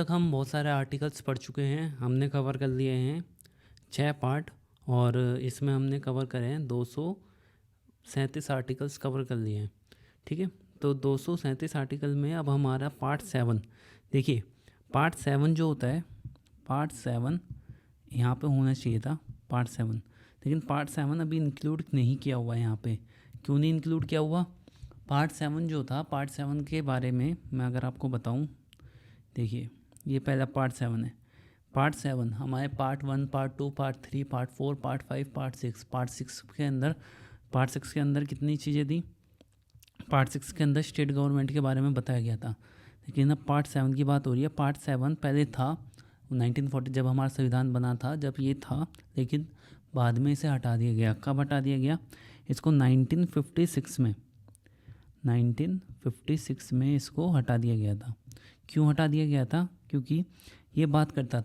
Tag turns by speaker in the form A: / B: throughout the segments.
A: तक हम बहुत सारे आर्टिकल्स पढ़ चुके हैं। हमने कवर कर लिए हैं 6 पार्ट और इसमें हमने कवर करे हैं 237 आर्टिकल्स कवर कर लिए हैं। ठीक है, तो 237 आर्टिकल में अब हमारा पार्ट 7 देखिए। पार्ट 7 जो होता है, पार्ट 7 यहाँ पे होना चाहिए था पार्ट 7, लेकिन पार्ट 7 अभी इंक्लूड नहीं किया हुआ है यहाँ पे। क्यों नहीं इंक्लूड किया हुआ? पार्ट 7 जो था, पार्ट 7 के बारे में मैं अगर आपको बताऊँ, देखिए ये पहला पार्ट 7 है। पार्ट 7 हमारे part 1, part 2, part 3, part 4, part 5, part 6। Part 6 के अंदर कितनी चीज़ें थी? पार्ट 6 के अंदर स्टेट गवर्नमेंट के बारे में बताया गया था, लेकिन अब पार्ट 7 की बात हो रही है। पार्ट 7 पहले था 1940 जब हमारा संविधान बना था, जब ये था, लेकिन बाद में इसे हटा दिया गया। कब हटा दिया गया? इसको 1956 में इसको हटा दिया गया था। क्यों हटा दिया गया था? क्योंकि ये बात करता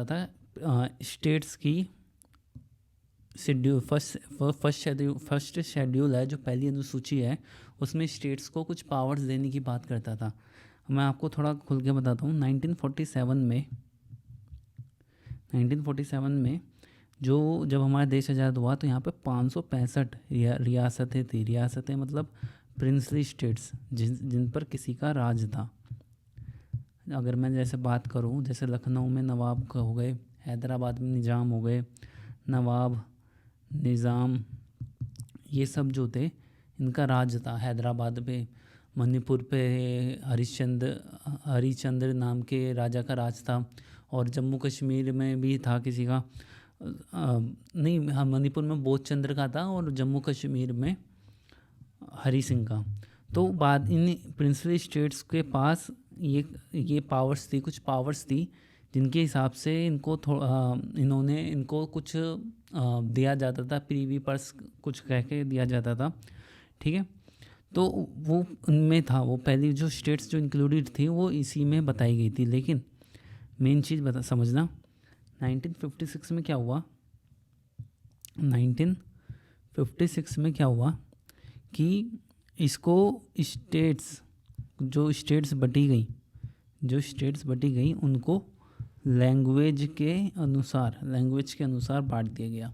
A: था स्टेट्स की शेड्यूल, फर्स्ट शेड्यूल है जो पहली अनुसूची है, उसमें स्टेट्स को कुछ पावर्स देने की बात करता था। मैं आपको थोड़ा खुल के बताता हूँ। 1947 में जो जब हमारा देश आज़ाद हुआ तो यहाँ पे 565 रियासतें थी। रियासतें मतलब प्रिंसली स्टेट्स जिन पर किसी का राज था। अगर मैं जैसे बात करूँ, जैसे लखनऊ में नवाब का हो गए, हैदराबाद में निज़ाम हो गए, नवाब, निज़ाम, ये सब जो थे इनका राज था। हैदराबाद पे, मणिपुर पे हरिश्चंद्र नाम के राजा का राज था, और जम्मू कश्मीर में भी था किसी का, नहीं हाँ, मणिपुर में बोधचंद्र का था और जम्मू कश्मीर में हरी सिंह का। तो बाद इन प्रिंसली स्टेट्स के पास ये पावर्स थी, कुछ पावर्स थी जिनके हिसाब से इनको कुछ दिया जाता था, प्रीवी पर्स कुछ कह के दिया जाता था। ठीक है, तो वो उनमें था, वो पहली जो स्टेट्स जो इंक्लूडेड थी वो इसी में बताई गई थी। लेकिन मेन चीज़ समझना, 1956 में क्या हुआ? 1956 में क्या हुआ कि इसको जो स्टेट्स बटी गई उनको लैंग्वेज के अनुसार बांट दिया गया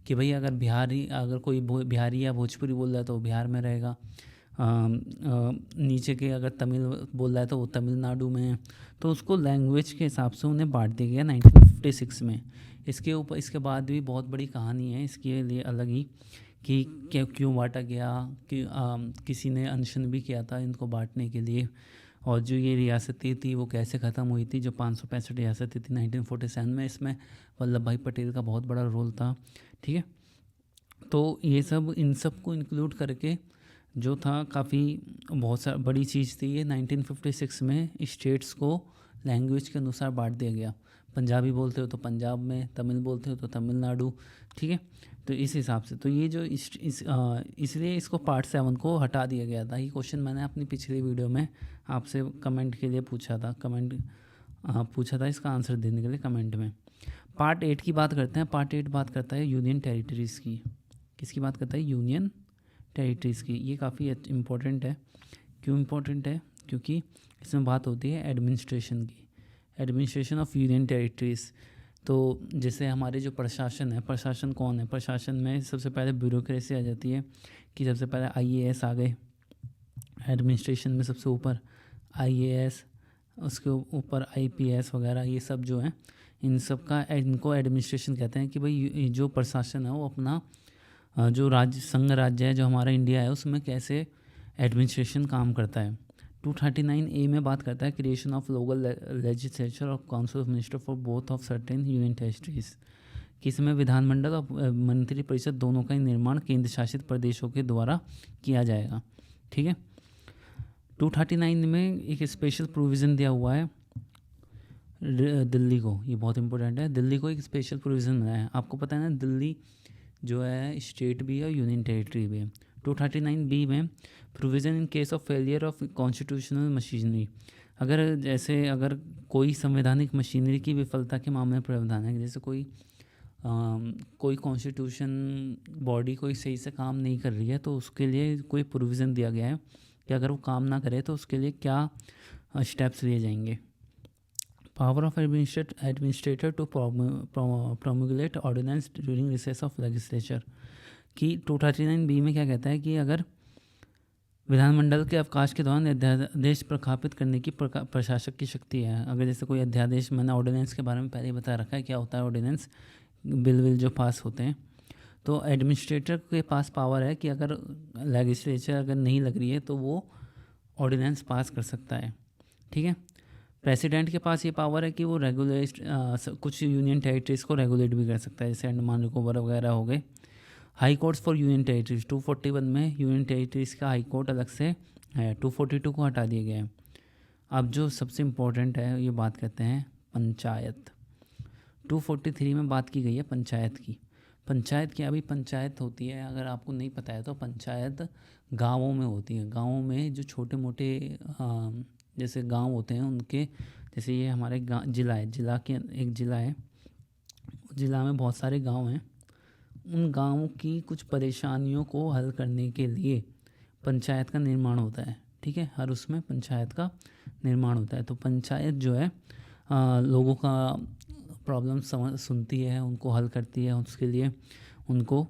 A: कि भाई अगर कोई बिहारी या भोजपुरी बोल रहा है तो वो बिहार में रहेगा, नीचे के अगर तमिल बोल रहा है तो वो तमिलनाडु में है। तो उसको लैंग्वेज के हिसाब से उन्हें बांट दिया गया 1956 में। इसके बाद भी बहुत बड़ी कहानी है इसके लिए अलग ही, कि क्यों बांटा गया, कि किसी ने अनशन भी किया था इनको बांटने के लिए, और जो ये रियासतें थी वो कैसे ख़त्म हुई थी, जो 565 रियासतें थी 1947 में। इसमें वल्लभ भाई पटेल का बहुत बड़ा रोल था। ठीक है, तो ये सब इन सब को इंक्लूड करके जो था काफ़ी बहुत बड़ी चीज़ थी ये। 1956 में स्टेट्स को लैंग्वेज के अनुसार बांट दिया गया। पंजाबी बोलते हो तो पंजाब में, तमिल बोलते हो तो तमिलनाडु। ठीक है, तो इस हिसाब से तो ये जो इसलिए इसको पार्ट 7 को हटा दिया गया था। ये क्वेश्चन मैंने अपनी पिछली वीडियो में आपसे कमेंट के लिए पूछा था इसका आंसर देने के लिए कमेंट में। पार्ट 8 की बात करते हैं। पार्ट 8 बात करता है यूनियन टेरिटरीज़ की। किसकी बात करता है? यूनियन टेरिटरीज़ की। ये काफ़ी इम्पोर्टेंट है। क्यों इम्पोर्टेंट है? क्योंकि इसमें बात होती है एडमिनिस्ट्रेशन की, एडमिनिस्ट्रेशन ऑफ यूनियन टेरिटरीज़। तो जैसे हमारे जो प्रशासन है, प्रशासन कौन है? प्रशासन में सबसे पहले ब्यूरोक्रेसी आ जाती है, कि सबसे पहले IAS आ गए एडमिनिस्ट्रेशन में, सबसे ऊपर IAS, उसके ऊपर IPS वगैरह, ये सब जो है इनको एडमिनिस्ट्रेशन कहते हैं। कि भाई जो प्रशासन है वो अपना जो संघ राज्य है जो हमारा इंडिया है उसमें कैसे एडमिनिस्ट्रेशन काम करता है। 239A में बात करता है क्रिएशन ऑफ लोकल लेजिस्लेचर और council of minister for both of certain union territories, कि इसमें विधानमंडल और मंत्री परिषद दोनों का ही निर्माण केंद्र शासित प्रदेशों के द्वारा किया जाएगा। ठीक है, 239 में एक स्पेशल प्रोविज़न दिया हुआ है दिल्ली को। ये बहुत इंपॉर्टेंट है, दिल्ली को एक स्पेशल प्रोविज़न मिला है। आपको पता है ना, दिल्ली जो है स्टेट भी है और यूनियन टेरिटरी भी है। 239B में provision in case of failure of constitutional machinery, अगर कोई संवैधानिक मशीनरी की विफलता के मामले में प्रावधान है। जैसे कोई कॉन्स्टिट्यूशन बॉडी कोई सही से काम नहीं कर रही है तो उसके लिए कोई प्रोविज़न दिया गया है कि अगर वो काम ना करे तो उसके लिए क्या स्टेप्स लिए जाएंगे। Power of administrator to promulgate ordinance during recess of legislature कि 239B में क्या कहता है कि अगर विधानमंडल के अवकाश के दौरान अध्यादेश प्रखापित करने की प्रशासक की शक्ति है। अगर जैसे कोई अध्यादेश, मैंने ऑर्डिनेंस के बारे में पहले ही बता रखा है क्या होता है ऑर्डिनेंस, बिल जो पास होते हैं, तो एडमिनिस्ट्रेटर के पास पावर है कि अगर लेजिस्लेचर अगर नहीं लग रही है तो वो ऑर्डिनेंस पास कर सकता है। ठीक है, प्रेसिडेंट के पास ये पावर है कि वो रेगुलेट कुछ यूनियन टेरिटरीज़ को रेगुलेट भी कर सकता है, जैसे अंडमान निकोबार वगैरह हो गए। High courts for union territories 241 में यूनियन टेरिटरीज का हाई कोर्ट अलग से है, 242 को हटा दिया गया है। अब जो सबसे इम्पोर्टेंट है ये बात करते हैं पंचायत। 243 में बात की गई है पंचायत की। पंचायत क्या, अभी पंचायत होती है, अगर आपको नहीं पता है तो पंचायत गाँवों में होती है। गाँवों में जो छोटे मोटे जैसे गांव होते हैं उनके, जैसे ये हमारे ज़िला है, ज़िला के एक ज़िला है, ज़िला में बहुत सारे गांव हैं। उन गाँव की कुछ परेशानियों को हल करने के लिए पंचायत का निर्माण होता है। ठीक है, हर उसमें पंचायत का निर्माण होता है। तो पंचायत जो है लोगों का प्रॉब्लम सुनती है, उनको हल करती है, उसके लिए उनको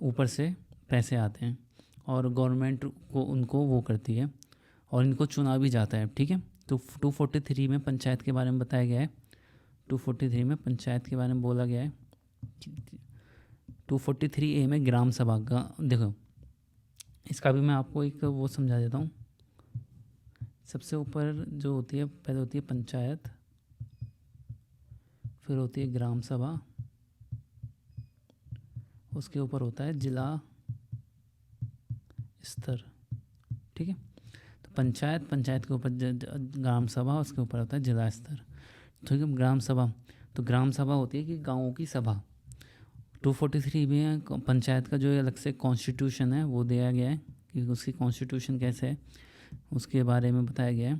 A: ऊपर से पैसे आते हैं और गवर्नमेंट को उनको वो करती है और इनको चुना भी जाता है। ठीक है, तो 243 में पंचायत के बारे में बताया गया है। 243 में पंचायत के बारे में बोला गया है। 243A में ग्राम सभा, देखो इसका भी मैं आपको एक वो समझा देता हूँ। सबसे ऊपर जो होती है, पहले होती है पंचायत, फिर होती है ग्राम सभा, उसके ऊपर होता है जिला स्तर। ठीक है, तो पंचायत के ऊपर ग्राम सभा, उसके ऊपर होता है जिला स्तर। ठीक है, ग्राम सभा, तो ग्राम सभा होती है कि गाँवों की सभा। 243 में पंचायत का जो अलग से कॉन्स्टिट्यूशन है वो दिया गया है कि उसकी कॉन्स्टिट्यूशन कैसे है उसके बारे में बताया गया है।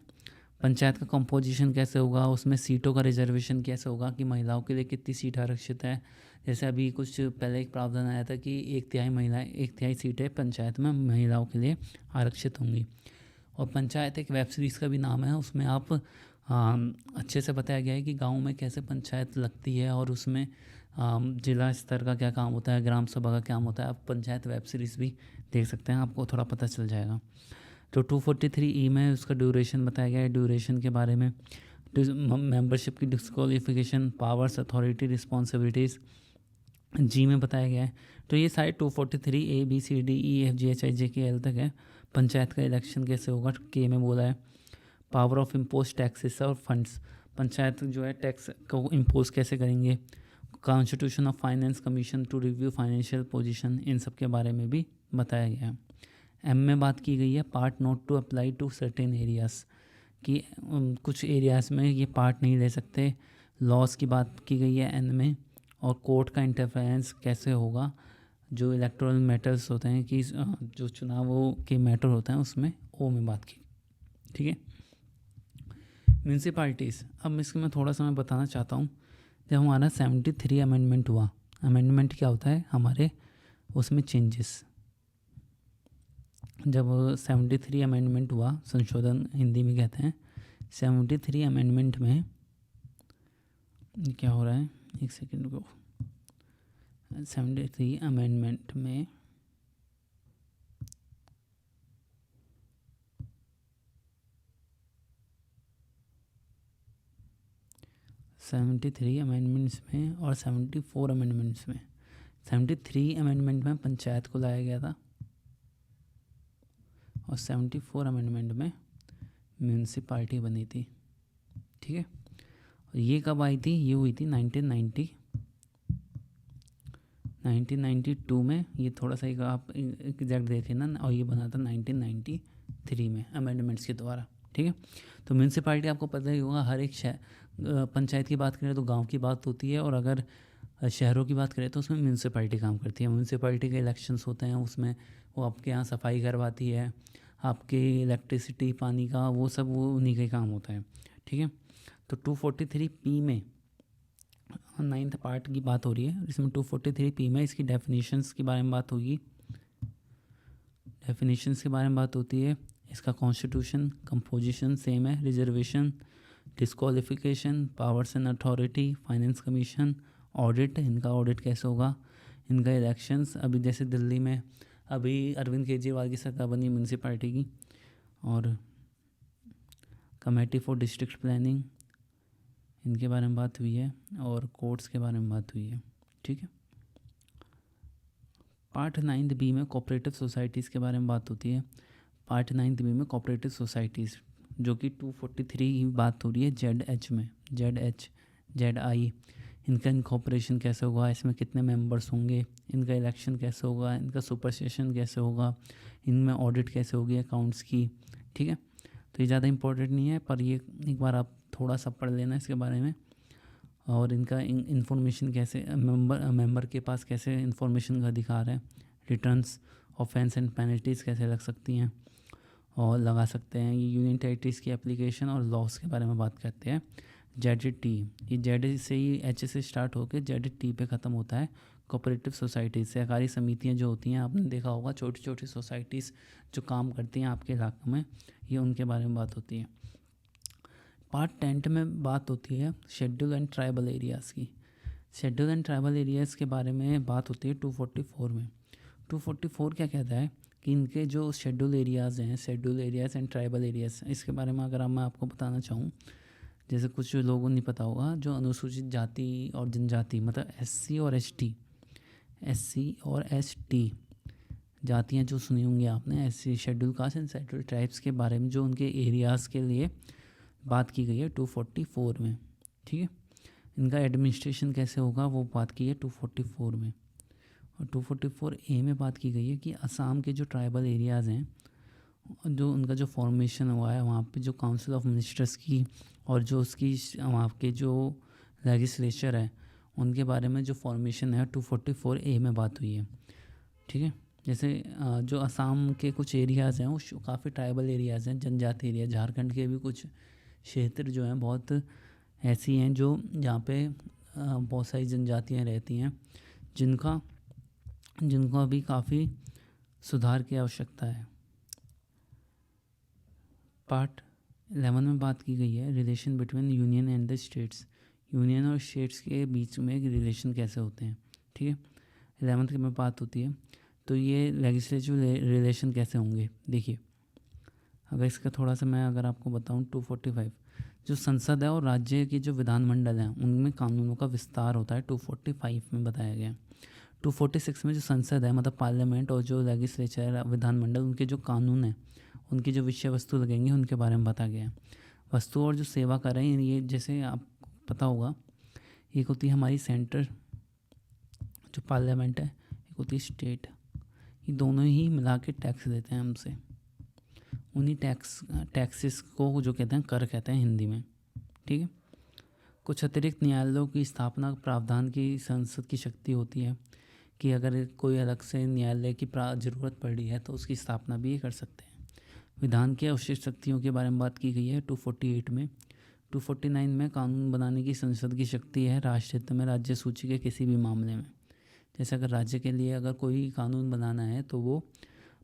A: पंचायत का कंपोजिशन कैसे होगा, उसमें सीटों का रिजर्वेशन कैसे होगा कि महिलाओं के लिए कितनी सीट आरक्षित है। जैसे अभी कुछ पहले एक प्रावधान आया था कि 1/3 सीटें पंचायत में महिलाओं के लिए आरक्षित होंगी। और पंचायत एक वेब सीरीज़ का भी नाम है, उसमें आप अच्छे से बताया गया है कि गाँव में कैसे पंचायत लगती है और उसमें जिला स्तर का क्या काम होता है, ग्राम सभा का क्या होता है। आप पंचायत वेब सीरीज़ भी देख सकते हैं, आपको थोड़ा पता चल जाएगा। तो 243E में उसका ड्यूरेशन बताया गया है। ड्यूरेशन के बारे में मेंबरशिप की डिस्क्वालिफिकेशन, पावर्स, अथॉरिटी, रिस्पॉन्सिबिलिटीज़ जी में बताया गया है। तो ये सारे 243 ABCDEFGHIJKL तक है। पंचायत का इलेक्शन कैसे होगा, के में बोला है। पावर ऑफ इम्पोज टैक्सेस और फंड्स, पंचायत जो है टैक्स को इम्पोज कैसे करेंगे। Constitution of finance commission to review financial position, इन सब के बारे में भी बताया गया है। एम में बात की गई है part not to apply to certain areas, कि कुछ एरियाज़ में ये पार्ट नहीं ले सकते। लॉस की बात की गई है एन में। और कोर्ट का इंटरफेरेंस कैसे होगा, जो इलेक्टोरल मैटर्स होते हैं कि जो चुनावों के मैटर होते हैं उसमें ओ में बात की। ठीक है, म्यूनसिपाल्टीज़, अब इसमें मैं थोड़ा सा मैं बताना चाहता हूँ। जब हमारा 73 अमेंडमेंट हुआ, अमेंडमेंट क्या होता है हमारे उसमें चेंजेस। जब 73 अमेंडमेंट हुआ, संशोधन हिंदी में कहते हैं, 73 अमेंडमेंट में क्या हो रहा है, एक सेकंड रुको। 73 अमेंडमेंट में अमेंडमेंट्स में और 74 अमेंडमेंट्स में, 73 अमेंडमेंट में पंचायत को लाया गया था और 74 अमेंडमेंट में म्यूनसिपाल्टी बनी थी। ठीक है, और ये कब आई थी, ये हुई थी 1992 में। ये थोड़ा सा आप एग्जैक्ट देखें ना, और ये बना था 1993 में अमेंडमेंट्स के द्वारा। ठीक है, तो म्यूनसिपाल्टी आपको पता ही होगा, हर एक पंचायत की बात करें तो गांव की बात होती है, और अगर शहरों की बात करें तो उसमें म्यूनसिपाल्टी काम करती है। म्यूनसिपाल्टी के इलेक्शंस होते हैं, उसमें वो आपके यहाँ सफाई करवाती है, आपके इलेक्ट्रिसिटी, पानी का, वो सब वो उन्हीं का काम होता है। ठीक है, तो 243P में 9th पार्ट की बात हो रही है, इसमें 243P में इसकी डेफिनेशंस के बारे में बात होगी। डेफिनेशंस के बारे में बात होती है, इसका कॉन्स्टिट्यूशन कंपोजिशन सेम है, reservation, disqualification, powers and authority, finance commission, audit, इनका ऑडिट कैसे होगा, इनका इलेक्शंस, अभी जैसे दिल्ली में अभी अरविंद केजरीवाल की सरकार बनी म्यूनसिपैलिटी की, और कमेटी फॉर डिस्ट्रिक्ट प्लानिंग, इनके बारे में बात हुई है, और कोर्ट्स के बारे में बात हुई है। ठीक है। पार्ट 9 बी में कोऑपरेटिव सोसाइटीज़ के बारे में बात होती है। पार्ट 9 बी में कोऑपरेटिव सोसाइटीज़, जो कि 243 की बात हो रही है ZH में, ZI, इनका इनकॉर्पोरेशन कैसे होगा, इसमें कितने मेंबर्स होंगे, इनका इलेक्शन कैसे होगा, इनका सुपरसेशन कैसे होगा, इनमें ऑडिट कैसे होगी अकाउंट्स की। ठीक है। तो ये ज़्यादा इंपॉर्टेंट नहीं है, पर ये एक बार आप थोड़ा सा पढ़ लेना इसके बारे में। और इनका इंफॉर्मेशन कैसे मेंबर के पास कैसे इंफॉर्मेशन का अधिकार है, रिटर्न्स, ऑफेंस एंड पेनल्टीज़ कैसे लग सकती हैं और लगा सकते हैं। ये यूनियन टेरिटरीज़ की एप्लीकेशन और लॉस के बारे में बात करते हैं। ZT, ये Z से ही H से स्टार्ट होकर ZT पे ख़त्म होता है। कोऑपरेटिव सोसाइटीज़, सहकारी समितियाँ जो होती हैं, आपने देखा होगा छोटी छोटी सोसाइटीज़ जो काम करती हैं आपके इलाके में, ये उनके बारे में बात होती है। पार्ट 10 में बात होती है शेड्यूल एंड ट्राइबल एरियाज़ की। शेड्यूल एंड ट्राइबल एरियाज़ के बारे में बात होती है 244 में। 244 क्या कहता है कि इनके जो शेड्यूल एरियाज़ हैं, schedule areas and tribal areas, इसके बारे में अगर मैं आपको बताना चाहूँ, जैसे कुछ लोगों को नहीं पता होगा, जो अनुसूचित जाति और जनजाति, मतलब SC और ST जातियाँ जो सुनी होंगी आपने, SC schedule caste and schedule tribes के बारे में जो उनके एरियाज़ के लिए बात की गई है 244 में। ठीक है। इनका एडमिनिस्ट्रेशन कैसे होगा वो बात की है 244 में। और 244A में बात की गई है कि असम के जो ट्राइबल एरियाज़ हैं, जो उनका जो फॉर्मेशन हुआ है वहाँ पे जो काउंसिल ऑफ मिनिस्टर्स की और जो उसकी वहाँ के जो लेजिस्लेचर है उनके बारे में जो फॉर्मेशन है 244A में बात हुई है। ठीक है। जैसे जो असम के कुछ एरियाज़ हैं वो काफ़ी ट्राइबल एरियाज़ हैं, जनजाति एरिया। झारखंड के भी कुछ क्षेत्र जो हैं बहुत ऐसी हैं जो जहाँ पे बहुत सारी जनजातियाँ रहती हैं, जिनको अभी काफ़ी सुधार की आवश्यकता है। पार्ट 11 में बात की गई है relation between union and the states, union और स्टेट्स के बीच में एक रिलेशन कैसे होते हैं। ठीक है। 11th में बात होती है, तो ये लेजिस्लेटिव रिलेशन कैसे होंगे। देखिए, अगर इसका थोड़ा सा मैं अगर आपको बताऊं, 245 जो संसद है और राज्य की जो विधानमंडल है उनमें कानूनों का विस्तार होता है, 245 में बताया गया है। 246 में जो संसद है मतलब पार्लियामेंट, और जो लेजिस्लेचर विधानमंडल, उनके जो कानून हैं, उनकी जो विषय वस्तु लगेंगे उनके बारे में बताया गया है। वस्तु और जो सेवा कर रहे हैं, ये जैसे आपको पता होगा, एक होती है हमारी सेंटर जो पार्लियामेंट है, एक होती है स्टेट। ये दोनों ही मिला के टैक्स देते हैं हमसे। उन्हीं टैक्सेस को जो कहते हैं कर कहते हैं हिंदी में। ठीक है। कुछ अतिरिक्त न्यायालयों की स्थापना प्रावधान की संसद की शक्ति होती है कि अगर कोई अलग से न्यायालय की ज़रूरत पड़ रही है तो उसकी स्थापना भी ये कर सकते हैं। विधान की अवशिष्ट शक्तियों के बारे में बात की गई है 248 में। 249 में कानून बनाने की संसद की शक्ति है राष्ट्रहित में राज्य सूची के किसी भी मामले में। जैसे अगर राज्य के लिए अगर कोई कानून बनाना है तो वो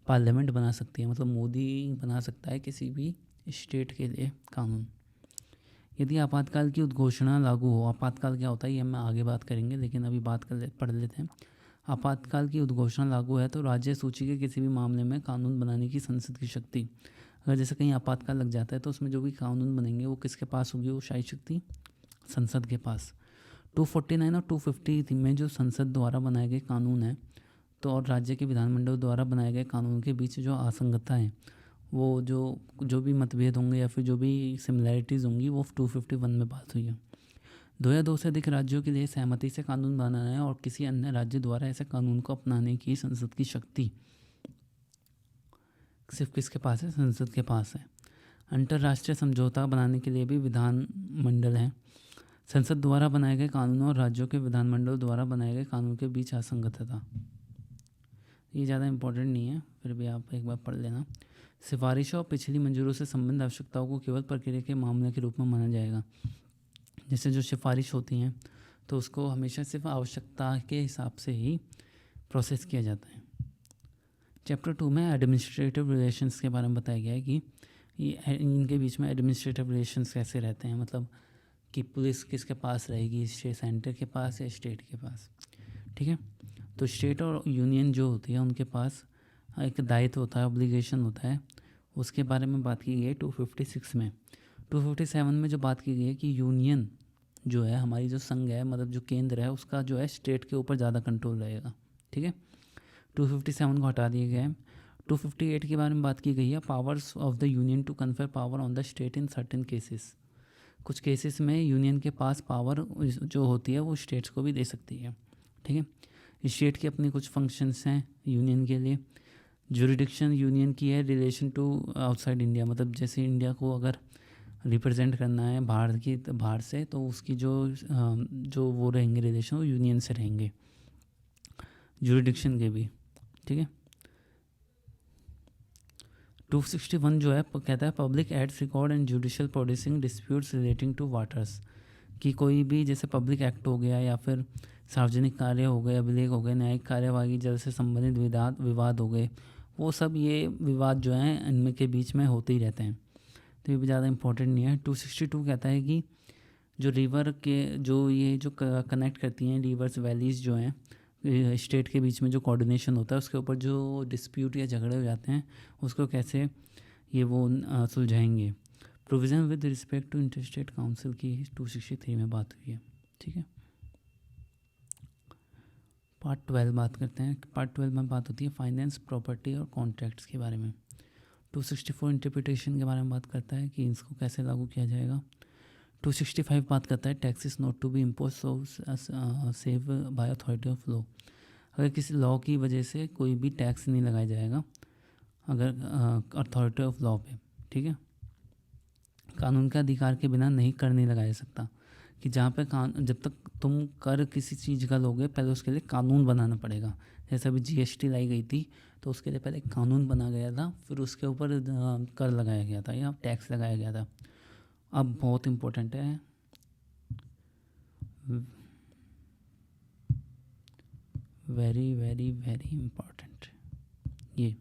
A: पार्लियामेंट बना सकती है, मतलब मोदी बना सकता है किसी भी स्टेट के लिए कानून। यदि आपातकाल की उद्घोषणा लागू हो, आपातकाल क्या होता है ये हम आगे बात करेंगे, लेकिन अभी पढ़ लेते हैं। आपातकाल की उद्घोषणा लागू है तो राज्य सूची के किसी भी मामले में कानून बनाने की संसद की शक्ति, अगर जैसे कहीं आपातकाल लग जाता है तो उसमें जो भी कानून बनेंगे वो किसके पास होगी, वो शाही शक्ति संसद के पास। 249 और 250 में जो संसद द्वारा बनाए गए कानून है तो और राज्य के विधानमंडल द्वारा बनाए गए कानून के बीच जो असंगतता है, वो जो भी मतभेद होंगे या फिर जो भी सिमिलैरिटीज़ होंगी, वो 251 में बात हुई है। 2 या 2 से अधिक राज्यों के लिए सहमति से कानून बनाना है और किसी अन्य राज्य द्वारा ऐसे कानून को अपनाने की संसद की शक्ति सिर्फ किसके पास है, संसद के पास है। अंतर्राष्ट्रीय समझौता बनाने के लिए भी विधानमंडल है। संसद द्वारा बनाए गए कानूनों और राज्यों के विधानमंडल द्वारा बनाए गए कानून के बीच असंगतता, ये ज़्यादा इम्पोर्टेंट नहीं है, फिर भी आप एक बार पढ़ लेना। सिफारिशों और पिछली मंजूरों से संबंधित आवश्यकताओं को केवल प्रक्रिया के मामले के रूप में माना जाएगा। जैसे जो सिफारिश होती हैं तो उसको हमेशा सिर्फ आवश्यकता के हिसाब से ही प्रोसेस किया जाता है। चैप्टर 2 में एडमिनिस्ट्रेटिव रिलेशंस के बारे में बताया गया है कि ये इनके बीच में एडमिनिस्ट्रेटिव रिलेशंस कैसे रहते हैं, मतलब कि पुलिस किसके पास रहेगी, सेंटर के पास या स्टेट के पास। ठीक है, तो स्टेट और यूनियन जो होती है उनके पास एक दायित्व होता है, ऑब्लिगेशन होता है, उसके बारे में बात की गई है 256 में। 257 में जो बात की गई है कि यूनियन जो है हमारी जो संघ है, मतलब जो केंद्र है, उसका जो है स्टेट के ऊपर ज़्यादा कंट्रोल रहेगा। ठीक है, 257 को हटा दिया गया है। 258 के बारे में बात की गई है, powers of the union to confer power on the state in certain cases. कुछ केसेस में यूनियन के पास पावर जो होती है वो स्टेट्स को भी दे सकती है। ठीक है, स्टेट की अपनी कुछ फंक्शंस हैं यूनियन के लिए। जुरिडिक्शन यूनियन की है रिलेशन टू आउटसाइड इंडिया, मतलब जैसे इंडिया को अगर रिप्रेजेंट करना है बाहर से, तो उसकी जो वो रहेंगे रिलेशन, वो यूनियन से रहेंगे, जुरिडिक्शन के भी। ठीक है, 261 जो है कहता है public acts record and judicial proceedings disputes relating to waters, कि कोई भी जैसे पब्लिक एक्ट हो गया या फिर सार्वजनिक कार्य हो गए, अभिलेख हो गए, न्यायिक कार्यवाही जल से संबंधित विवाद हो गए, वो सब ये विवाद जो हैं इनमें के बीच में होते ही रहते हैं, तो ये भी ज़्यादा इंपॉर्टेंट नहीं है। 262 कहता है कि जो रिवर के जो कनेक्ट करती हैं रिवर्स वैलीज़ जो हैं स्टेट के बीच में, जो कोऑर्डिनेशन होता है उसके ऊपर जो डिस्प्यूट या झगड़े हो जाते हैं उसको कैसे ये वो सुलझाएंगे। Provision with respect to interstate council की 263 में बात हुई है। ठीक है, पार्ट 12 बात करते हैं। पार्ट 12 में बात होती है फाइनेंस, प्रॉपर्टी और कॉन्ट्रैक्ट्स के बारे में। 264 इंटरप्रिटेशन के बारे में बात करता है कि इसको कैसे लागू किया जाएगा। 265 बात करता है taxes not to be impose save by authority of law, अगर किसी लॉ की वजह से कोई भी टैक्स नहीं लगाया जाएगा अगर अथॉरिटी ऑफ लॉ पे। ठीक है, कानून के अधिकार के बिना नहीं लगाया जा सकता, कि जहाँ पे जब तक तुम कर किसी चीज़ का लोगे पहले उसके लिए कानून बनाना पड़ेगा। जैसे अभी GST लाई गई थी तो उसके लिए पहले कानून बना गया था, फिर उसके ऊपर कर लगाया गया था या टैक्स लगाया गया था। अब बहुत इम्पोर्टेंट है, वेरी वेरी वेरी इम्पॉर्टेंट, ये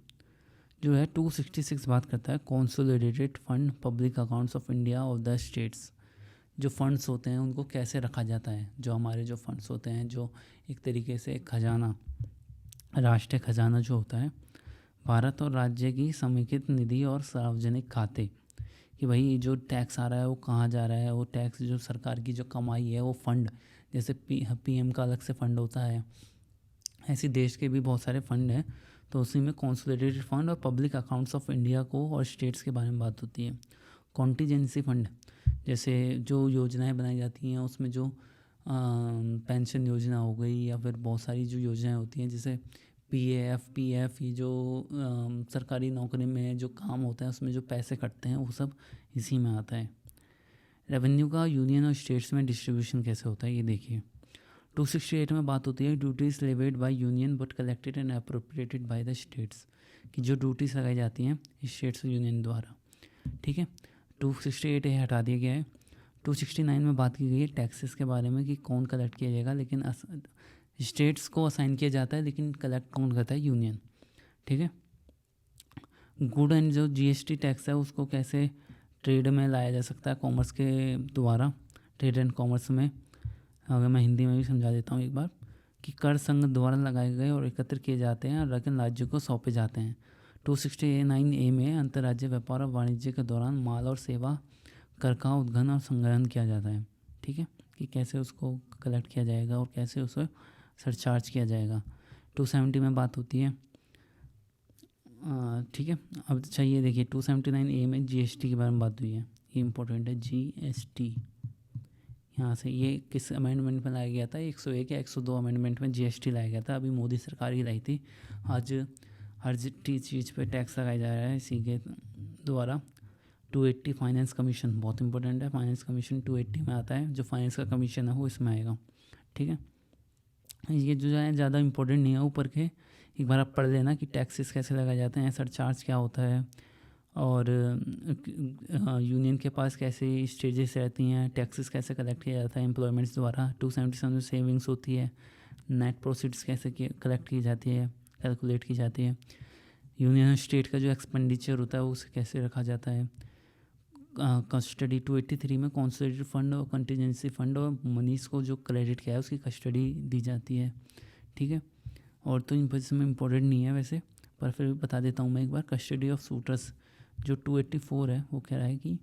A: जो है 266 बात करता है consolidated fund public accounts of India of the states. जो फंड्स होते हैं उनको कैसे रखा जाता है, जो हमारे जो फंड्स होते हैं, जो एक तरीके से खजाना, राष्ट्रीय खजाना जो होता है, भारत और राज्य की समेकित निधि और सार्वजनिक खाते, कि भाई जो टैक्स आ रहा है वो कहाँ जा रहा है, वो टैक्स जो सरकार की जो कमाई है वो फंड, जैसे PM का अलग से फंड होता है, ऐसे देश के भी बहुत सारे फंड हैं, तो उसी में कंसोलिडेटेड फंड और पब्लिक अकाउंट्स ऑफ इंडिया को और स्टेट्स के बारे में बात होती है। कॉन्टीजेंसी फंड, जैसे जो योजनाएं बनाई जाती हैं उसमें जो पेंशन योजना हो गई या फिर बहुत सारी जो योजनाएं होती हैं, जैसे PAF ये जो सरकारी नौकरी में जो काम होता है उसमें जो पैसे कटते हैं वो सब इसी में आता है। रेवेन्यू का यूनियन और स्टेट्स में डिस्ट्रीब्यूशन कैसे होता है ये देखिए। 268 में बात होती है duties levied by union but collected and appropriated by the states, कि जो ड्यूटीज़ लगाई जाती हैं स्टेट्स और यूनियन द्वारा। ठीक है, 268 ये हटा दिया गया है। 269 में बात की गई है टैक्सेस के बारे में, कि कौन कलेक्ट किया जाएगा, लेकिन स्टेट्स को असाइन किया जाता है लेकिन कलेक्ट कौन करता है, यूनियन। ठीक है, गुड एंड जो GST टैक्स है उसको कैसे ट्रेड में लाया जा सकता है, कॉमर्स के द्वारा, ट्रेड एंड कॉमर्स में। अगर मैं हिंदी में भी समझा देता हूँ एक बार, कि कर संघ द्वारा लगाए गए और एकत्र किए जाते हैं और रकम राज्यों को सौंपे जाते हैं। 269A में अंतर्राज्यीय व्यापार और वाणिज्य के दौरान माल और सेवा कर का उद्घन और संग्रहण किया जाता है। ठीक है, कि कैसे उसको कलेक्ट किया जाएगा और कैसे उसे सरचार्ज किया जाएगा। 270 में बात होती है। ठीक है, अब चाहिए देखिए 279A में GST के बारे में बात हुई है, ये इंपॉर्टेंट है। GST यहाँ से ये किस अमेंडमेंट में लाया गया था, 101 या 102 अमेंडमेंट में GST लाया गया था, अभी मोदी सरकार ही लाई थी। आज हर चीज़ पे टैक्स लगाया जा रहा है इसी के द्वारा। 280 फाइनेंस कमीशन बहुत इंपॉर्टेंट है, फाइनेंस कमीशन 280 में आता है, जो फाइनेंस का कमीशन है वो इसमें आएगा। ठीक है, ये जो है ज़्यादा इंपॉर्टेंट नहीं है, ऊपर के एक बार आप पढ़ लेना कि टैक्सेस कैसे लगाए जाते हैं, सरचार्ज क्या होता है, और यूनियन के पास कैसे स्टेजेस रहती हैं, टैक्सेस कैसे कलेक्ट किया जाता है एम्प्लॉयमेंट्स द्वारा। 277 सेविंग्स होती है, नेट प्रोसीड्स कैसे कलेक्ट की जाती है, कैलकुलेट की जाती है। यूनियन स्टेट का जो एक्सपेंडिचर होता है वो उसे कैसे रखा जाता है। कस्टडी 283 में कॉन्सोलिडेटेड फंड और कंटीजेंसी फंड और मनीष को जो क्रेडिट किया है उसकी कस्टडी दी जाती है। ठीक है, और तो इसमें इम्पोर्टेंट नहीं है वैसे, पर फिर भी बता देता हूँ मैं एक बार। कस्टडी ऑफ सूटर्स जो 284 है वो कह रहा है कि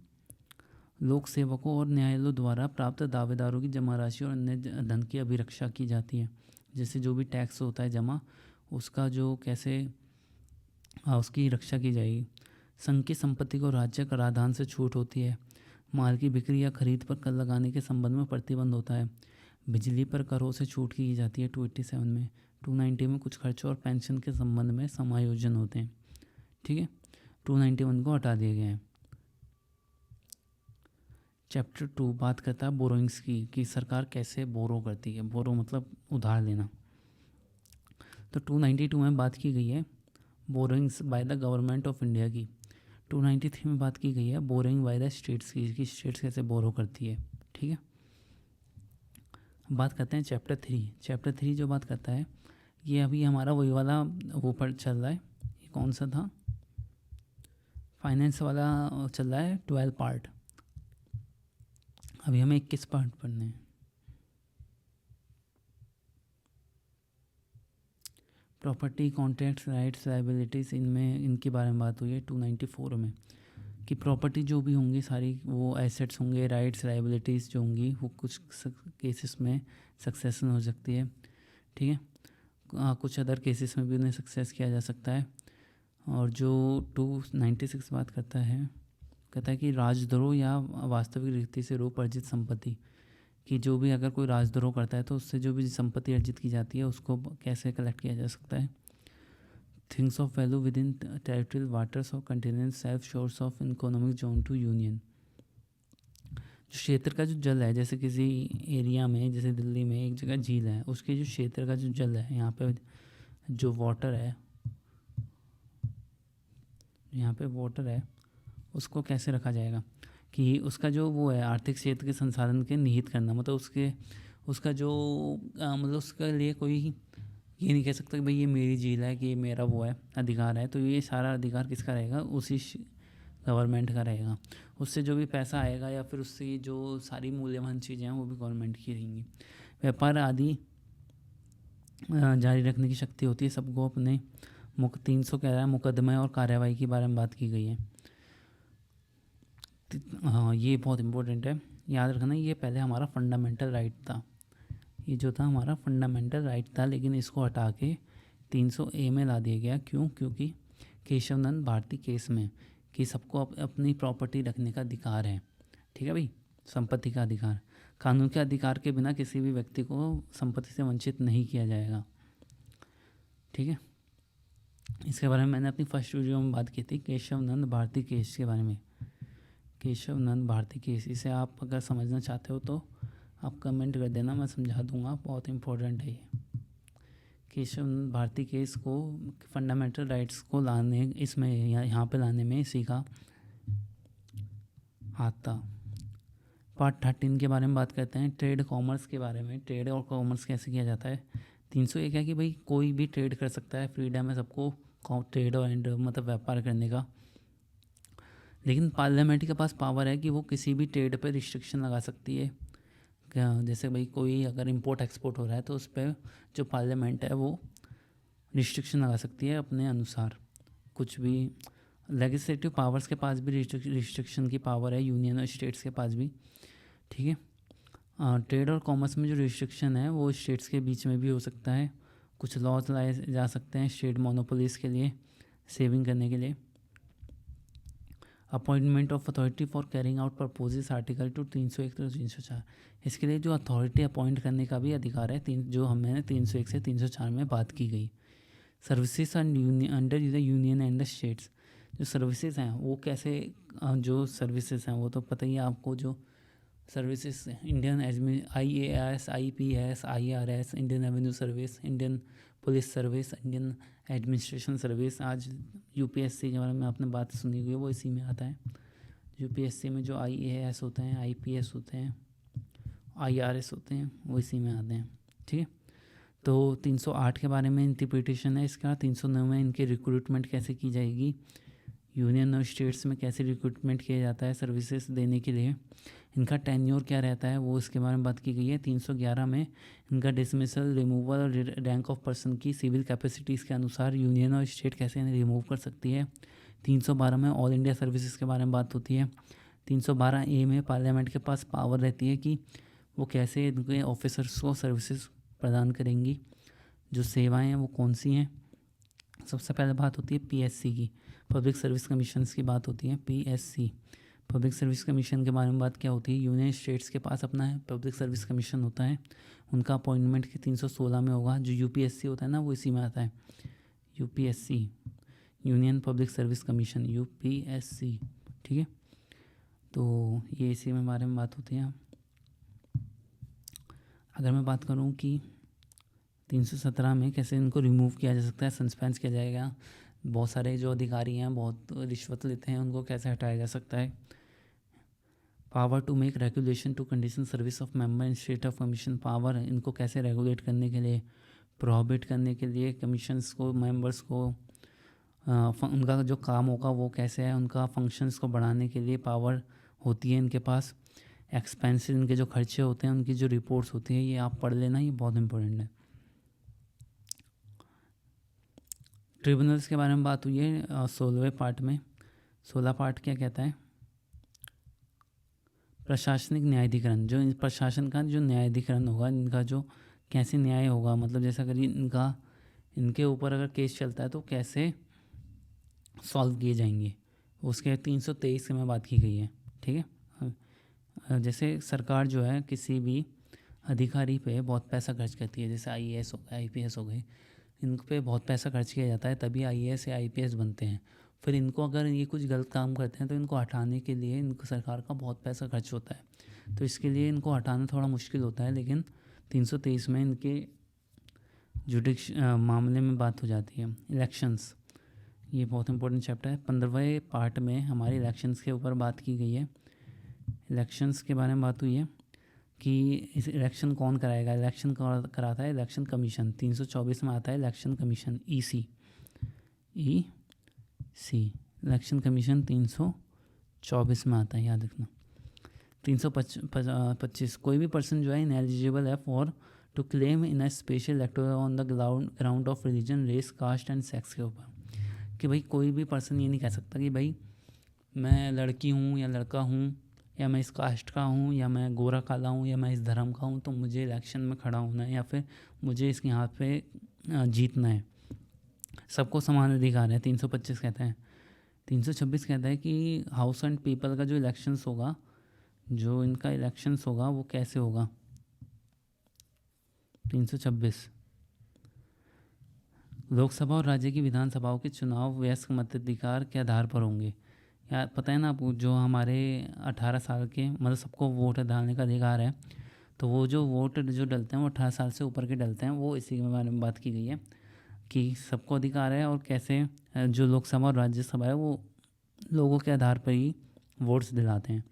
A: लोक सेवकों और न्यायालयों द्वारा प्राप्त दावेदारों की जमा राशि और अन्य धन की अभिरक्षा की जाती है। जैसे जो भी टैक्स होता है जमा, उसका जो कैसे उसकी रक्षा की जाएगी। संघ की संपत्ति को राज्य कराधान से छूट होती है। माल की बिक्री या खरीद पर कर लगाने के संबंध में प्रतिबंध होता है। बिजली पर करों से छूट की जाती है 287 में। 290 में कुछ खर्चों और पेंशन के संबंध में समायोजन होते हैं। ठीक है, 291 को हटा दिया गया है। चैप्टर 2 बात करता है बोरोइंग्स की, कि सरकार कैसे बोरो करती है। बोरो मतलब उधार लेना। तो 292 में बात की गई है borrowings by the government of India की। 293 में बात की गई है बोरोइंग बाय द स्टेट्स की, कि स्टेट्स कैसे बोरो करती है। ठीक है, बात करते हैं चैप्टर 3। चैप्टर 3 जो बात करता है, ये अभी हमारा वही वाला वो पर चल रहा है। ये कौन सा था, फाइनेंस वाला चल रहा है 12 पार्ट। अभी हमें 21 पार्ट पढ़ने हैं। प्रॉपर्टी, कॉन्ट्रैक्ट्स, राइट्स, लाइबिलिटीज़, इनमें इनके बारे में बात हुई है 294 में, कि प्रॉपर्टी जो भी होंगी सारी वो एसेट्स होंगे, राइट्स लाइबिलिटीज़ जो होंगी वो कुछ केसेस में सक्सेसन हो सकती है। ठीक है, कुछ अदर केसेस में भी उन्हें सक्सेस किया जा सकता है। और जो 296 बात करता है, कहता है कि राजद्रोह या वास्तविक रीति से रोप अर्जित संपत्ति, कि जो भी अगर कोई राजद्रोह करता है तो उससे जो भी संपत्ति अर्जित की जाती है उसको कैसे कलेक्ट किया जा सकता है। Things of value within territorial waters और continental shelf shores of economic zone to union. जो क्षेत्र का जो जल है, जैसे किसी एरिया में, जैसे दिल्ली में एक जगह झील है, उसके जो क्षेत्र का जो जल है, यहाँ पे जो वाटर है, यहाँ पे वाटर है, उसको कैसे रखा जाएगा, कि उसका जो वो है आर्थिक क्षेत्र के संसाधन के निहित करना, मतलब उसका जो मतलब उसके लिए कोई ये नहीं कह सकता कि भाई ये मेरी झील है, कि ये मेरा वो है अधिकार है। तो ये सारा अधिकार किसका रहेगा, उसी गवर्नमेंट का रहेगा। उससे जो भी पैसा आएगा या फिर उससे जो सारी मूल्यवान चीज़ें हैं वो भी गवर्नमेंट की रहेंगी। व्यापार आदि जारी रखने की शक्ति होती है सबको अपने 300 कह रहा है मुकदमे और कार्यवाही के बारे में बात की गई है। हाँ, ये बहुत इम्पोर्टेंट है, याद रखना। ये पहले हमारा फंडामेंटल राइट था, ये जो था हमारा फंडामेंटल राइट था, लेकिन इसको हटा के 300A में ला दिया गया। क्यों? क्योंकि केशवनंद भारती केस में कि सबको अपनी प्रॉपर्टी रखने का अधिकार है। ठीक है भाई, संपत्ति का अधिकार, कानून के अधिकार के बिना किसी भी व्यक्ति को संपत्ति से वंचित नहीं किया जाएगा। ठीक है, इसके बारे में मैंने अपनी फर्स्ट वीडियो में बात की थी, केशवनंद भारती केस के बारे में। केशवनंद भारती केस, इसे आप अगर समझना चाहते हो तो आप कमेंट कर देना, मैं समझा दूंगा, बहुत इम्पोर्टेंट है ये। केशवनंद भारती केस को फंडामेंटल राइट्स को लाने, इसमें यहाँ पे लाने में इसी का हाथ था। पार्ट 13 के बारे में बात करते हैं, ट्रेड कॉमर्स के बारे में। ट्रेड और कॉमर्स कैसे किया जाता है। 301 है कि भाई कोई भी ट्रेड कर सकता है, फ्रीडम है सबको ट्रेड और मतलब व्यापार करने का, लेकिन पार्लियामेंट के पास पावर है कि वो किसी भी ट्रेड पर रिस्ट्रिक्शन लगा सकती है। जैसे भाई कोई अगर इंपोर्ट एक्सपोर्ट हो रहा है तो उस पर जो पार्लियामेंट है वो रिस्ट्रिक्शन लगा सकती है अपने अनुसार। कुछ भी लेजिस्लेटिव पावर्स के पास भी रिस्ट्रिक्शन की पावर है, यूनियन और स्टेट्स के पास भी। ठीक है, ट्रेड और कॉमर्स में जो रिस्ट्रिक्शन है वो स्टेट्स के बीच में भी हो सकता है। कुछ लॉज लाए जा सकते हैं स्टेट मोनोपोलीज के लिए, सेविंग करने के लिए। Appointment of authority for carrying out purposes article 2 301 तो 304, इसके लिए जो अथॉरिटी अपॉइंट करने का भी अधिकार है, जो हमें 301 से 304 में बात की गई। Services under the union and the states, जो सर्विसेज हैं वो कैसे, जो सर्विसेज हैं वो तो पता ही है आपको, जो services Indian IAS, IPS, IRS, Indian revenue service, Indian police service, Indian administration service. आज UPSC के बारे में आपने बात सुनी हुई है, वो इसी में आता है। UPSC में जो IAS होते हैं, IPS होते हैं, IRS होते हैं, वो इसी में आते हैं। ठीक है, तो 308 के बारे में इंटरप्रिटेशन है इसका। 309 में इनके रिक्रूटमेंट कैसे की जाएगी, यूनियन और स्टेट्स में कैसे रिक्रूटमेंट किया जाता है सर्विसेज देने के लिए, इनका टेन्योर क्या रहता है, वो इसके बारे में बात की गई है। 311 में इनका डिसमिसल, रिमूवल और रैंक ऑफ पर्सन की सिविल कैपेसिटीज़ के अनुसार यूनियन और स्टेट कैसे इन्हें रिमूव कर सकती है। 312 में ऑल इंडिया सर्विसेज के बारे में बात होती है। 312A में पार्लियामेंट के पास पावर रहती है कि वो कैसे इनके ऑफिसर्स को सर्विसेज प्रदान करेंगी, जो सेवाएं हैं वो कौन सी हैं। सबसे पहले बात होती है PSC की, पब्लिक सर्विस कमीशंस की बात होती है। PSC पब्लिक सर्विस कमीशन के बारे में बात क्या होती है, यूनियन स्टेट्स के पास अपना है पब्लिक सर्विस कमीशन होता है, उनका अपॉइंटमेंट की 316 में होगा। जो UPSC होता है ना वो इसी में आता है, UPSC union public service commission, UPSC, ठीक है। तो ये इसी में बारे में बात होती है। अगर मैं बात करूँ कि 317 में कैसे इनको रिमूव किया जा सकता है, सस्पेंस किया जाएगा, बहुत सारे जो अधिकारी हैं बहुत रिश्वत लेते हैं उनको कैसे हटाया जा सकता है। Power to make regulation to condition service of member in state of commission, power इनको कैसे रेगुलेट करने के लिए, प्रोहिबिट करने के लिए कमीशंस को, मेंबर्स को, उनका जो काम होगा वो कैसे है, उनका फंक्शंस को बढ़ाने के लिए पावर होती है इनके पास। एक्सपेंसेस इनके जो खर्चे होते हैं उनकी जो रिपोर्ट्स होती हैं ये आप पढ़ लेना, ये बहुत इंपॉर्टेंट है। ट्रिब्यूनल्स के बारे में बात हुई है 16वें पार्ट में। 16 पार्ट क्या कहता है, प्रशासनिक न्यायाधिकरण, जो प्रशासन का जो न्यायाधिकरण होगा, इनका जो कैसे न्याय होगा, मतलब जैसा अगर इनके ऊपर अगर केस चलता है तो कैसे सॉल्व किए जाएंगे, उसके 323 में बात की गई है, ठीक है। जैसे सरकार जो है किसी भी अधिकारी पे बहुत पैसा खर्च करती है, जैसे IAS हो गए, IPS हो गए, इन पे बहुत पैसा खर्च किया जाता है तभी IAS या IPS बनते हैं। फिर इनको अगर ये कुछ गलत काम करते हैं तो इनको हटाने के लिए इनको सरकार का बहुत पैसा खर्च होता है, तो इसके लिए इनको हटाना थोड़ा मुश्किल होता है। लेकिन 323 में इनके जुडिक्श मामले में बात हो जाती है। इलेक्शंस, ये बहुत इंपॉर्टेंट चैप्टर है। 15वें पार्ट में हमारी इलेक्शंस के ऊपर बात की गई है। इलेक्शंस के बारे में बात हुई है कि इस इलेक्शन कौन कराएगा, इलेक्शन कराता है इलेक्शन कमीशन। 324 में आता है election commission, EC election commission 324 में आता है, याद रखना। 325 कोई भी पर्सन जो है इनएलिजिबल है for to claim in a special electoral on the ground of religion, race, caste and sex के ऊपर, कि भाई कोई भी पर्सन ये नहीं कह सकता कि भाई मैं लड़की हूँ या लड़का हूँ या मैं इस कास्ट का हूँ या मैं गोरा काला हूँ या मैं इस धर्म का हूँ तो मुझे इलेक्शन में खड़ा होना है या फिर मुझे इसके हाथ पे जीतना है। सबको समान अधिकार है, 325 कहता है। 326 कहता है कि हाउस एंड पीपल का जो इलेक्शंस होगा, जो इनका इलेक्शंस होगा वो कैसे होगा। 326 लोकसभा और राज्य की विधानसभाओं के चुनाव वयस्क मताधिकार के आधार पर होंगे। यार पता है ना आपको, जो हमारे 18 साल के मतलब सबको वोट डालने का अधिकार है, तो वो जो वोट जो डलते हैं वो 18 साल से ऊपर के डलते हैं, वो इसी के बारे में बात की गई है कि सबको अधिकार है और कैसे जो लोकसभा और राज्यसभा है वो लोगों के आधार पर ही वोट्स दिलाते हैं।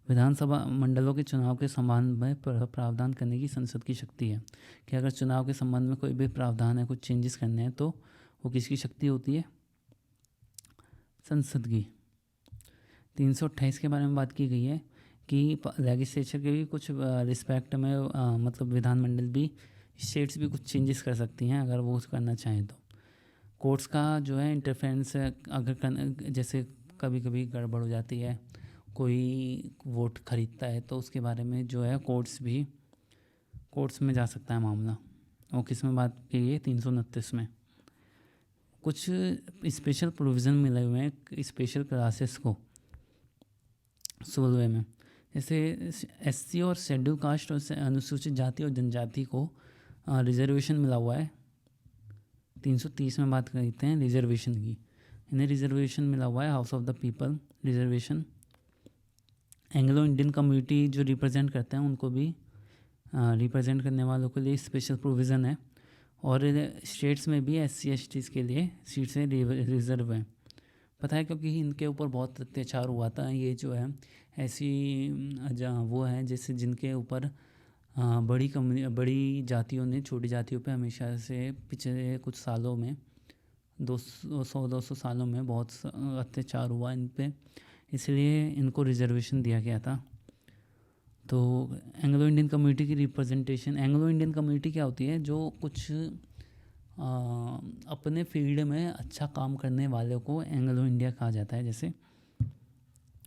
A: विधानसभा मंडलों के चुनाव के संबंध में प्रावधान करने की संसद की शक्ति है, कि अगर चुनाव के संबंध में कोई भी प्रावधान है, कुछ चेंजेस करने हैं तो वो किसकी शक्ति होती है, संसद की। 328 के बारे में बात की गई है कि लेजिस्लेचर के भी कुछ रिस्पेक्ट में मतलब विधानमंडल भी, स्टेट्स भी कुछ चेंजेस कर सकती हैं अगर वो करना चाहें तो। कोर्ट्स का जो है इंटरफेरेंस अगर जैसे कभी कभी गड़बड़ हो जाती है, कोई वोट खरीदता है तो उसके बारे में जो है कोर्ट्स में जा सकता है मामला। और किस में बात की है, 329 में। कुछ स्पेशल प्रोविज़न मिले हुए हैं स्पेशल क्लासेस को 16वें में, जैसे SC और शेड्यूल कास्ट और अनुसूचित जाति और जनजाति को रिजर्वेशन मिला हुआ है। 330 में बात करते हैं रिजर्वेशन की, इन्हें रिजर्वेशन मिला हुआ है house of the people reservation. Anglo Indian community जो रिप्रेजेंट करते हैं उनको भी रिप्रेजेंट करने वालों के लिए स्पेशल प्रोविज़न है। और स्टेट्स में भी SC STs के लिए सीट से रिजर्व है, पता है, क्योंकि इनके ऊपर बहुत अत्याचार हुआ था। ये जो है ऐसी वो है जैसे जिनके ऊपर बड़ी जातियों ने छोटी जातियों पे हमेशा से पिछले कुछ सालों में 200 सालों में बहुत अत्याचार हुआ इन पे, इसलिए इनको रिजर्वेशन दिया गया था। तो एंग्लो इंडियन कम्युनिटी की रिप्रेजेंटेशन, एंग्लो इंडियन कम्युनिटी क्या होती है, जो कुछ अपने फील्ड में अच्छा काम करने वालों को एंग्लो इंडिया कहा जाता है। जैसे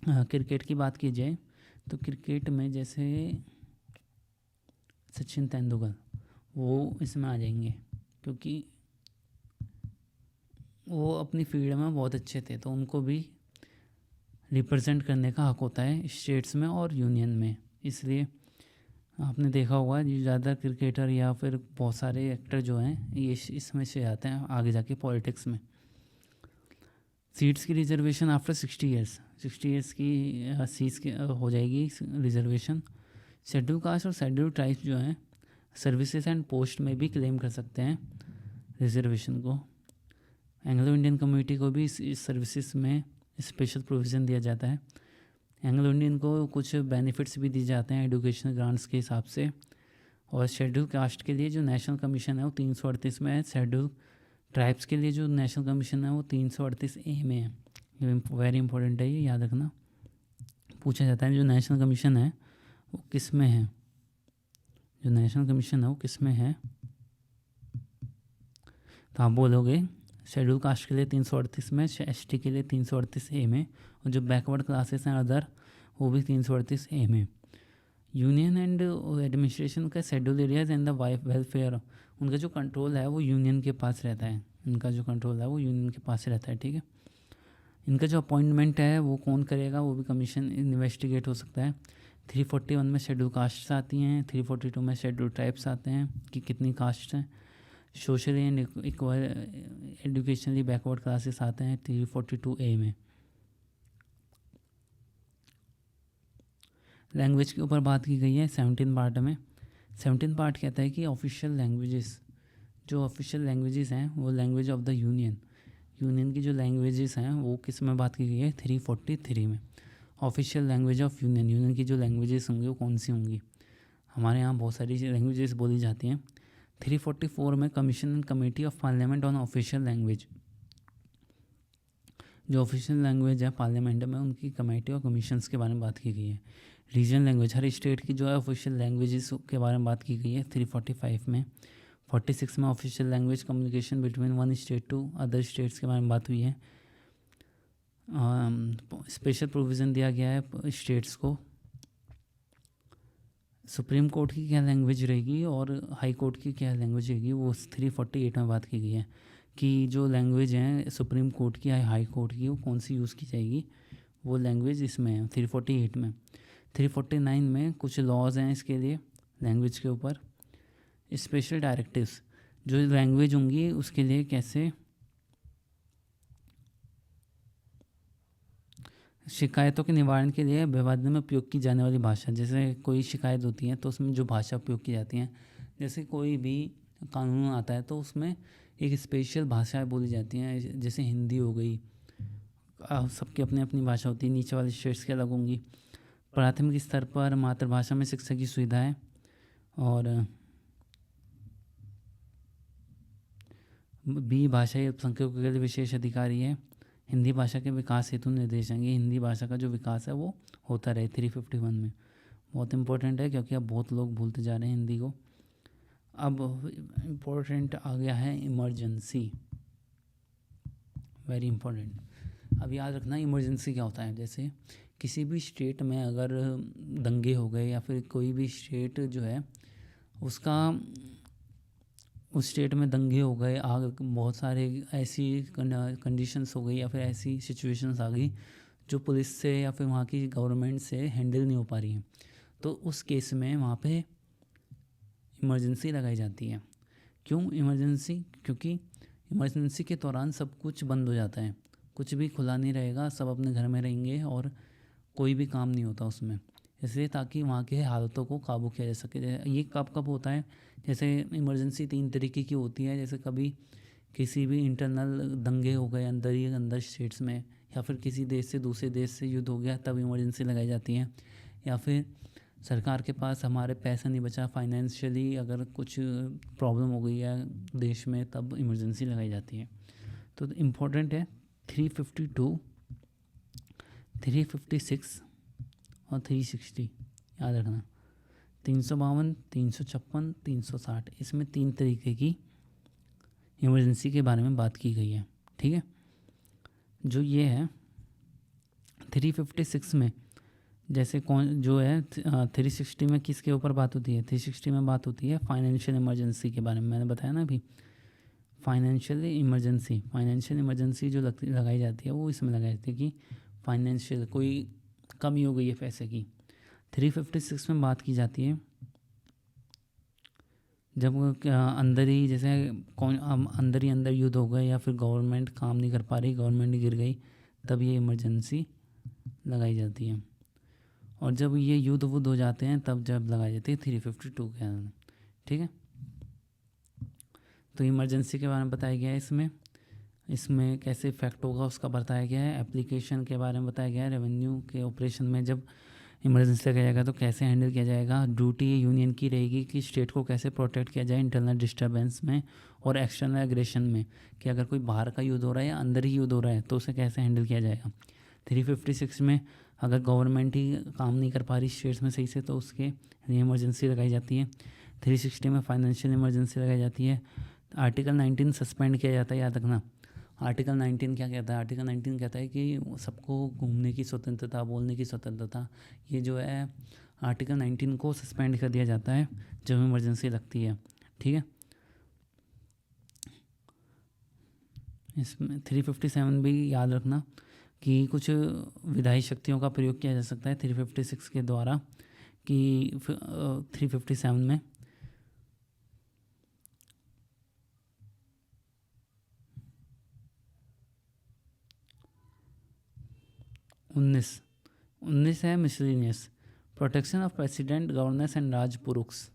A: क्रिकेट की बात की जाए तो क्रिकेट में जैसे सचिन तेंदुलकर वो इसमें आ जाएंगे, क्योंकि वो अपनी फील्ड में बहुत अच्छे थे, तो उनको भी रिप्रेजेंट करने का हक होता है स्टेट्स में और यूनियन में। इसलिए आपने देखा होगा ये ज़्यादा क्रिकेटर या फिर बहुत सारे एक्टर जो हैं ये इसमें से आते हैं आगे जाके पॉलिटिक्स में। सीट्स की रिजर्वेशन आफ्टर 60 ईयर्स की सीट्स की हो जाएगी रिजर्वेशन। शेड्यूल कास्ट और शेड्यूल ट्राइब्स जो हैं सर्विसेज एंड पोस्ट में भी क्लेम कर सकते हैं रिजर्वेशन को। एंग्लो इंडियन कम्युनिटी को भी इस सर्विसेज में स्पेशल प्रोविज़न दिया जाता है। एंग्लो इंडियन को कुछ बेनिफिट्स भी दिए जाते हैं एजुकेशनल ग्रांट्स के हिसाब से। और शेड्यूल कास्ट के लिए जो नेशनल कमीशन है वो 338 में है। शेड्यूल ट्राइब्स के लिए जो नेशनल कमीशन है वो 338A में है। ये वेरी इंपॉर्टेंट है, ये याद रखना, पूछा जाता है जो नेशनल कमीशन है वो किस में है, जो नेशनल कमीशन है वो किस में है। तो आप बोलोगे शेड्यूल कास्ट के लिए 338 में, ST के लिए 338A में, और जो बैकवर्ड क्लासेस हैं अदर वो भी 338A में। यूनियन एंड एडमिनिस्ट्रेशन का schedule areas and the welfare, उनका जो कंट्रोल है वो यूनियन के पास रहता है, इनका जो कंट्रोल है वो यूनियन के पास रहता है, ठीक है। इनका जो अपॉइंटमेंट है वो कौन करेगा, वो भी कमीशन इन्वेस्टिगेट हो सकता है। 341 में शेड्यूल कास्ट्स आती हैं, 342 में शेड्यूल ट्राइब्स आते हैं कि कितनी कास्ट हैं। Socially and educationally backward classes आते हैं 342A में। लैंग्वेज के ऊपर बात की गई है 17 पार्ट में। 17 पार्ट कहता है कि ऑफिशियल लैंग्वेजेस, जो ऑफिशियल लैंग्वेजेस हैं वो लैंग्वेज ऑफ द यूनियन की जो लैंग्वेजेस हैं वो किस में बात की गई है 343 में। ऑफिशियल लैंग्वेज ऑफ यूनियन की जो लैंग्वेजेस होंगी वो कौन सी होंगी। हमारे यहाँ बहुत सारी लैंग्वेजेस बोली जाती हैं। 344 में commission and committee of parliament on official language, जो ऑफिशियल लैंग्वेज है पार्लियामेंट में उनकी कमेटी और कमीशंस के बारे में बात की गई है। रीजनल लैंग्वेज, हर स्टेट की जो है ऑफिशियल लैंग्वेजेस के बारे में बात की गई है 345 में। 46 में official language communication between one state to other states के बारे में बात हुई है। स्पेशल प्रोविज़न दिया गया है स्टेट्स को। सुप्रीम कोर्ट की क्या लैंग्वेज रहेगी और हाई कोर्ट की क्या लैंग्वेज रहेगी वो 348 में बात की गई है कि जो लैंग्वेज है सुप्रीम कोर्ट की या हाई कोर्ट की वो कौन सी यूज़ की जाएगी, वो लैंग्वेज इसमें है 348 में। 349 में कुछ लॉज हैं इसके लिए लैंग्वेज के ऊपर। स्पेशल डायरेक्टिव्स, जो लैंग्वेज होंगी उसके लिए कैसे शिकायतों के निवारण के लिए विवाद में उपयोग की जाने वाली भाषा, जैसे कोई शिकायत होती है तो उसमें जो भाषा उपयोग की जाती है, जैसे कोई भी कानून आता है तो उसमें एक स्पेशल भाषाएं बोली जाती हैं, जैसे हिंदी हो गई, सबकी अपनी अपनी भाषा होती है, नीचे वाले स्टेट्स की अलग होंगी। प्राथमिक स्तर पर मातृभाषा में शिक्षा की सुविधा है और बी भाषाई अल्पसंख्यकों के लिए विशेष अधिकारी है। हिंदी भाषा के विकास हेतु निर्देश हैं, हिंदी भाषा का जो विकास है वो होता रहे 351 में। बहुत इंपॉर्टेंट है क्योंकि अब बहुत लोग भूलते जा रहे हैं हिंदी को। अब इम्पोर्टेंट आ गया है इमरजेंसी, वेरी इंपॉर्टेंट। अब याद रखना इमरजेंसी क्या होता है। जैसे किसी भी स्टेट में अगर दंगे हो गए या फिर कोई भी स्टेट जो है उसका उस स्टेट में दंगे हो गए, आग, बहुत सारे ऐसी कंडीशंस हो गई या फिर ऐसी सिचुएशंस आ गई जो पुलिस से या फिर वहाँ की गवर्नमेंट से हैंडल नहीं हो पा रही हैं, तो उस केस में वहाँ पे इमरजेंसी लगाई जाती है। क्यों इमरजेंसी? क्योंकि इमरजेंसी के दौरान सब कुछ बंद हो जाता है, कुछ भी खुला नहीं रहेगा, सब अपने घर में रहेंगे और कोई भी काम नहीं होता उसमें, इसलिए ताकि वहाँ के हालातों को काबू किया जा सके। ये कब कब होता है? जैसे इमरजेंसी 3 तरीके की होती है, जैसे कभी किसी भी इंटरनल दंगे हो गए अंदर स्टेट्स में, या फिर किसी देश से दूसरे देश से युद्ध हो गया तब इमरजेंसी लगाई जाती है, या फिर सरकार के पास हमारे पैसा नहीं बचा, फाइनेंशियली अगर कुछ प्रॉब्लम हो गई है देश में, तब इमरजेंसी लगाई जाती है। तो इम्पोर्टेंट है 352, 356 और 360 याद रखना। 352, 356, 360, इसमें 3 तरीके की इमरजेंसी के बारे में बात की गई है। ठीक है, जो ये है 356 में जैसे कौन जो है 360 में किसके ऊपर बात होती है? 360 में बात होती है फाइनेंशियल इमरजेंसी के बारे में। मैंने बताया ना अभी, फाइनेंशियल इमरजेंसी जो लगाई जाती है वो इसमें लगाई जाती है कि फाइनेंशियल कोई कमी हो गई है पैसे की। 356 में बात की जाती है जब अंदर ही जैसे कौन अंदर ही अंदर युद्ध हो गए या फिर गवर्नमेंट काम नहीं कर पा रही, गवर्नमेंट गिर गई, तब ये इमरजेंसी लगाई जाती है। और जब ये युद्ध वुद्ध हो जाते हैं तब जब लगाई जाती है 352 के अंदर। ठीक है, तो इमरजेंसी के बारे में बताया गया है इसमें कैसे इफेक्ट होगा उसका बताया गया है। एप्लीकेशन के बारे में बताया गया है। रेवेन्यू के ऑपरेशन में जब इमरजेंसी लगाया जाएगा तो कैसे हैंडल किया जाएगा। ड्यूटी यूनियन की रहेगी कि स्टेट को कैसे प्रोटेक्ट किया जाए इंटरनल डिस्टर्बेंस में और एक्सटर्नल एग्रेशन में, कि अगर कोई बाहर का युद्ध हो रहा है या अंदर ही युद्ध हो रहा है तो उसे कैसे हैंडल किया जाएगा। 356 में अगर गवर्नमेंट ही काम नहीं कर पा रही स्टेट्स में सही से तो उसके लिए इमरजेंसी लगाई जाती है। 360 में फाइनेंशियल इमरजेंसी लगाई जाती है। आर्टिकल 19 सस्पेंड किया जाता है, याद रखना। आर्टिकल 19 क्या कहता है? आर्टिकल 19 कहता है कि सबको घूमने की स्वतंत्रता, बोलने की स्वतंत्रता, ये जो है आर्टिकल 19 को सस्पेंड कर दिया जाता है जब इमरजेंसी लगती है। ठीक है, इसमें 357 भी याद रखना कि कुछ विधायी शक्तियों का प्रयोग किया जा सकता है 356 के द्वारा, कि 357 में 19 है miscellaneous, protection of president, governors and राज पुरुष।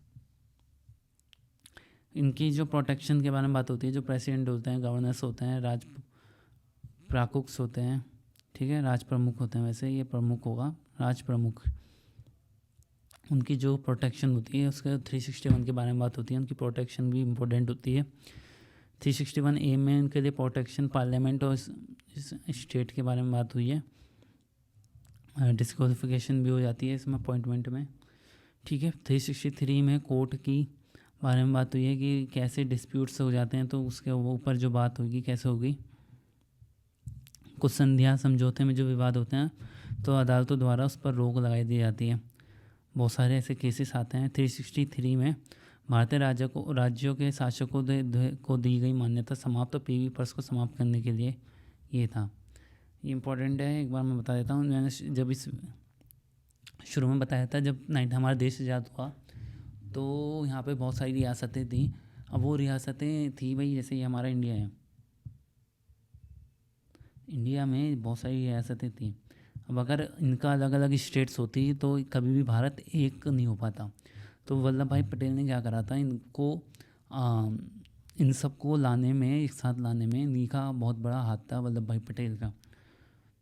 A: इनकी जो प्रोटेक्शन के बारे में बात होती है, जो प्रेसिडेंट होते हैं, गवर्नर्स होते हैं, राज प्राकुक्स होते हैं, ठीक है, राज प्रमुख होते हैं, वैसे ये प्रमुख होगा राज प्रमुख, उनकी जो प्रोटेक्शन होती है उसके 361 के बारे में बात होती है। उनकी प्रोटेक्शन भी इम्पोर्टेंट होती है। 361A में उनके लिए प्रोटेक्शन पार्लियामेंट और स्टेट के बारे में बात हुई है। डिस्क्वालिफिकेशन भी हो जाती है इसमें अपॉइंटमेंट में। ठीक है, 363 में कोर्ट की बारे में बात हुई है कि कैसे डिस्प्यूट्स हो जाते हैं तो उसके ऊपर जो बात होगी कैसे होगी। कुछ संध्या समझौते में जो विवाद होते हैं तो अदालतों द्वारा उस पर रोक लगाई दी जाती है। बहुत सारे ऐसे केसेस आते हैं। 363 में भारतीय राज्यों के शासकों को दी गई मान्यता समाप्त और पीवी पर्स को समाप्त करने के लिए ये था। ये इम्पोर्टेंट है, एक बार मैं बता देता हूँ। मैंने जब इस शुरू में बताया था जब हमारा देश आज़ाद हुआ तो यहाँ पे बहुत सारी रियासतें थी। अब वो रियासतें थी भाई, जैसे ये हमारा इंडिया है, इंडिया में बहुत सारी रियासतें थी। अब अगर इनका अलग अलग स्टेट्स होती तो कभी भी भारत एक नहीं हो पाता। तो वल्लभ भाई पटेल ने क्या करा था, इन सबको लाने में, एक साथ लाने में इन्हीं का बहुत बड़ा हाथ था, वल्लभ भाई पटेल का।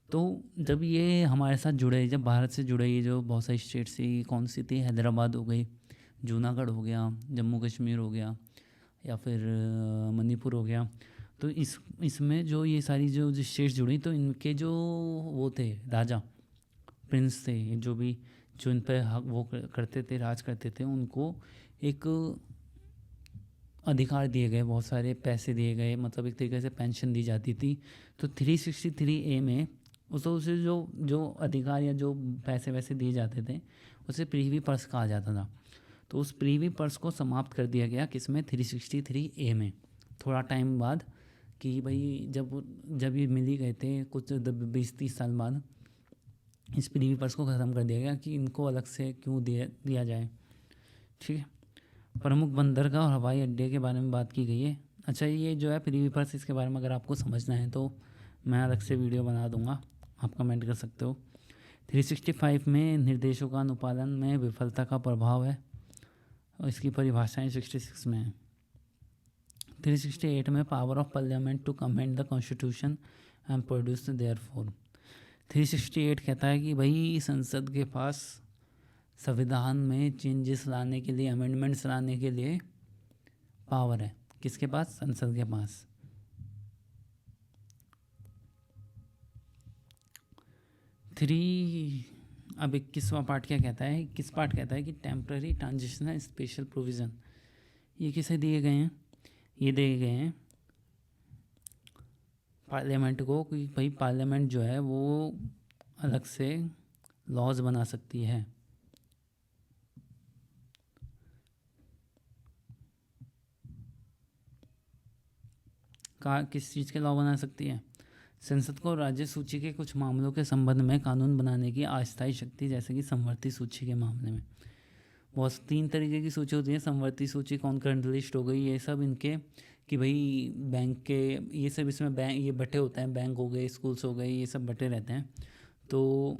A: तो जब ये हमारे साथ जुड़े, जब भारत से जुड़े, ये जो बहुत सारी स्टेट्स थी, कौन सी थी, हैदराबाद हो गई, जूनागढ़ हो गया, जम्मू कश्मीर हो गया, या फिर मणिपुर हो गया। तो इसमें जो ये सारी जो स्टेट्स जुड़ी तो इनके जो वो थे राजा, प्रिंस थे, जो इन पर वो करते थे, राज करते थे, उनको एक अधिकार दिए गए, बहुत सारे पैसे दिए गए, मतलब एक तरीके से पेंशन दी जाती थी। तो 363A में उसे जो अधिकार या जो पैसे वैसे दिए जाते थे उसे प्रीवी पर्स कहा जाता था। तो उस प्रीवी पर्स को समाप्त कर दिया गया किसमें, 363A में, थोड़ा टाइम बाद, कि भाई जब ये मिल ही गए थे कुछ 20-30 साल बाद, इस प्रीवी पर्स को ख़त्म कर दिया गया कि इनको अलग से क्यों दिया जाए। ठीक है, प्रमुख बंदरगाह और हवाई अड्डे के बारे में बात की गई है। अच्छा, ये जो है प्रीवी पर्स, इसके बारे में अगर आपको समझना है तो मैं अलग से वीडियो बना दूंगा, आप कमेंट कर सकते हो। 365 में निर्देशों का अनुपालन में विफलता का प्रभाव है और इसकी परिभाषाएं 66 में है। 368 में power of parliament to amend the constitution and produce therefor. 368 कहता है कि भाई संसद के पास संविधान में चेंजेस लाने के लिए, अमेंडमेंट्स लाने के लिए पावर है किसके पास? संसद के पास। अब 21वां पार्ट क्या कहता है? 21 पार्ट कहता है कि टेम्पररी ट्रांजिशनल स्पेशल प्रोविज़न, ये किसे दिए गए हैं? ये दिए गए हैं पार्लियामेंट को, कि भाई पार्लियामेंट जो है वो अलग से लॉज बना सकती है। किस चीज़ के लॉ बना सकती है? संसद को राज्य सूची के कुछ मामलों के संबंध में कानून बनाने की अस्थायी शक्ति, जैसे कि समवर्ती सूची के मामले में। बहुत 3 तरीके की सूची होती है, समवर्ती सूची, कॉन्करेंट लिस्ट हो गई, ये सब इनके कि भाई बैंक के ये सब इसमें बैंक ये बटे होते हैं, बैंक हो गए, स्कूल्स हो गए, ये सब बटे रहते हैं। तो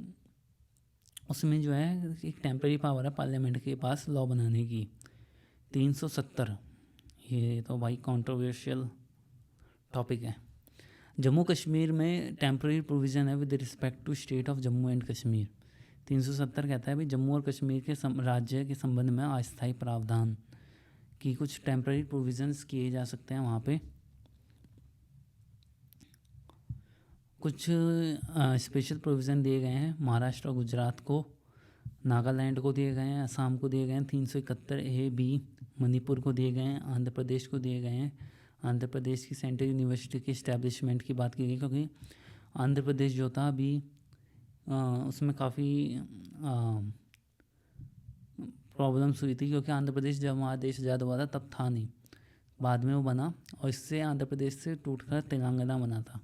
A: उसमें जो है एक टेम्पररी पावर है पार्लियामेंट के पास लॉ बनाने की। 370, ये तो भाई कंट्रोवर्शियल टॉपिक है। जम्मू कश्मीर में टेम्पररी प्रोविज़न है with respect to state of Jammu and Kashmir. 370 कहता है भाई जम्मू और कश्मीर के राज्य के संबंध में अस्थायी प्रावधान कि कुछ टेम्पररी प्रोविज़न्स किए जा सकते हैं वहाँ पे। कुछ स्पेशल प्रोविज़न दिए गए हैं महाराष्ट्र और गुजरात को, नागालैंड को दिए गए हैं, असम को दिए गए हैं, 371A(b), मणिपुर को दिए गए हैं, आंध्र प्रदेश को दिए गए हैं। आंध्र प्रदेश की सेंट्रल यूनिवर्सिटी के इस्टेब्लिशमेंट की बात की गई, क्योंकि आंध्र प्रदेश जो था अभी उसमें काफ़ी प्रॉब्लम्स हुई थी, क्योंकि आंध्र प्रदेश जब हमारा देश आज़ाद हुआ था तब था नहीं, बाद में वो बना, और इससे आंध्र प्रदेश से टूटकर तेलंगाना बना था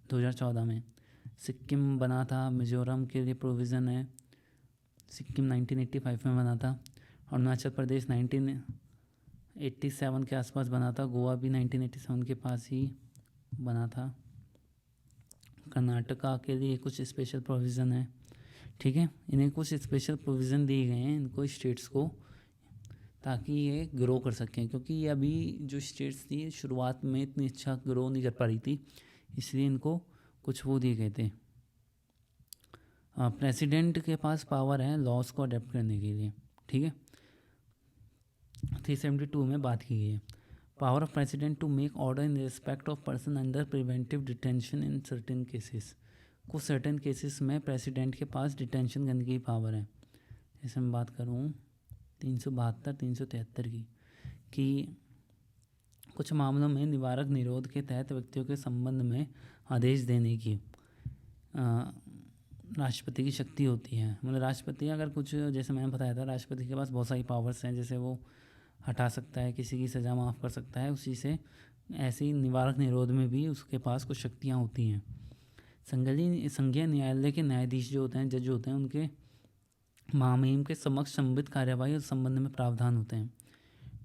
A: 2014 में। सिक्किम बना था, मिजोरम के लिए प्रोविज़न है, सिक्किम 1985 में बना था। अरुणाचल प्रदेश 1987 के आसपास बना था, गोवा भी 1987 के पास ही बना था। कर्नाटका के लिए कुछ स्पेशल प्रोविज़न है, ठीक है। इन्हें कुछ स्पेशल प्रोविज़न दिए गए हैं इनको स्टेट्स को, ताकि ये ग्रो कर सकें, क्योंकि ये अभी जो स्टेट्स थी शुरुआत में इतनी अच्छा ग्रो नहीं कर पा रही थी, इसलिए इनको कुछ वो दिए गए थे। प्रेसिडेंट के पास पावर है लॉज को अडेप्ट करने के लिए, ठीक है। 372 में बात की गई है power of president to make order in respect of person under preventive detention in certain cases. कुछ सर्टेन केसेस में प्रेसिडेंट के पास डिटेंशन करने की पावर है। जैसे मैं बात करूँ 372, 373 की, कि कुछ मामलों में निवारक निरोध के तहत व्यक्तियों के संबंध में आदेश देने की राष्ट्रपति की शक्ति होती है। मतलब राष्ट्रपति अगर कुछ, जैसे मैंने बताया था, राष्ट्रपति के पास बहुत सारी पावर्स हैं, जैसे वो हटा सकता है, किसी की सज़ा माफ़ कर सकता है, उसी से ऐसे ही निवारक निरोध में भी उसके पास कुछ शक्तियाँ होती हैं। संघीय न्यायालय के न्यायाधीश जो होते हैं, जज होते हैं, उनके महामहिम के समक्ष संबित कार्यवाही और संबंध में प्रावधान होते हैं,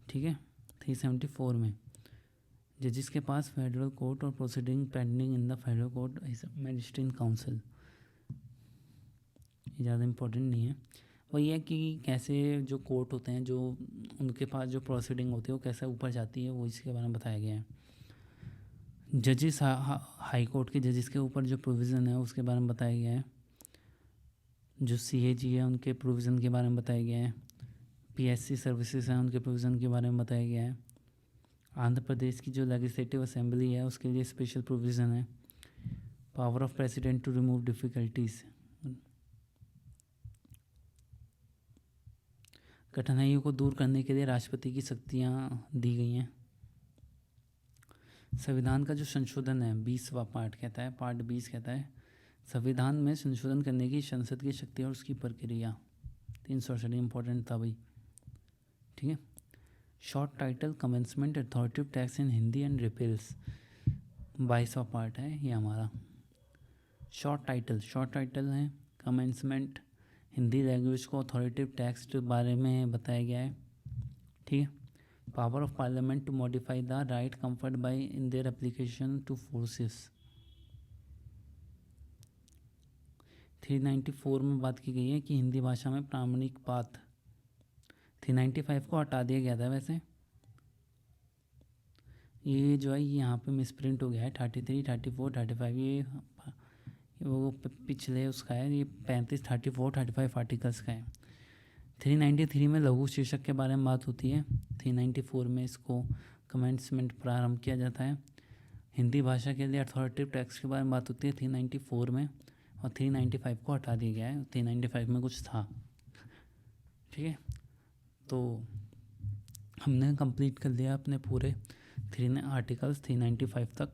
A: ठीक है। 374 में जजिस के पास फेडरल कोर्ट और proceeding pending in the federal court magistrate council, ये ज़्यादा इम्पोर्टेंट नहीं है। वही है कि कैसे जो कोर्ट होते हैं, जो उनके पास जो प्रोसीडिंग होती है वो कैसे ऊपर जाती है, वो इसके बारे में बताया गया है। जजिस हाई कोर्ट के जजिस के ऊपर जो प्रोविज़न है उसके बारे में बताया गया है। जो CAG है उनके प्रोविज़न के बारे में बताया गया है। PSC सर्विसेज हैं उनके प्रोविज़न के बारे में बताया गया है। आंध्र प्रदेश की जो लेजिस्लेटिव असेंबली है उसके लिए स्पेशल प्रोविज़न है। Power of president to remove difficulties, कठिनाइयों को दूर करने के लिए राष्ट्रपति की शक्तियाँ दी गई हैं। संविधान का जो संशोधन है 20वां पार्ट कहता है, पार्ट 20 कहता है संविधान में संशोधन करने की संसद की शक्ति और उसकी प्रक्रिया। 368 इम्पोर्टेंट था भाई, ठीक है। Short title commencement authoritative text in Hindi and repeals, 22वां पार्ट है ये हमारा। शॉर्ट टाइटल है कमेंसमेंट, हिंदी लैंग्वेज को अथॉरिटिव टैक्स के बारे में बताया गया है, ठीक है। Power of parliament to modify the right conferred by in their application to forces. 394 में बात की गई है कि हिंदी भाषा में प्रामाणिक बात। 395 को हटा दिया गया था, वैसे ये जो है यहाँ पे मिसप्रिंट हो गया है। 33, 34, 35 ये वो पिछले उसका है, ये 35, 34, 35 आर्टिकल्स का है। 393 में लघु शीर्षक के बारे में बात होती है। 394 में इसको कमेंसमेंट प्रारंभ किया जाता है। हिंदी भाषा के लिए अथॉरिटेटिव टेक्स्ट के बारे में बात होती है 394 में, और 395 को हटा दिया गया है। 395 में कुछ था, ठीक है। तो हमने कंप्लीट कर लिया अपने पूरे 3 आर्टिकल्स 395 तक।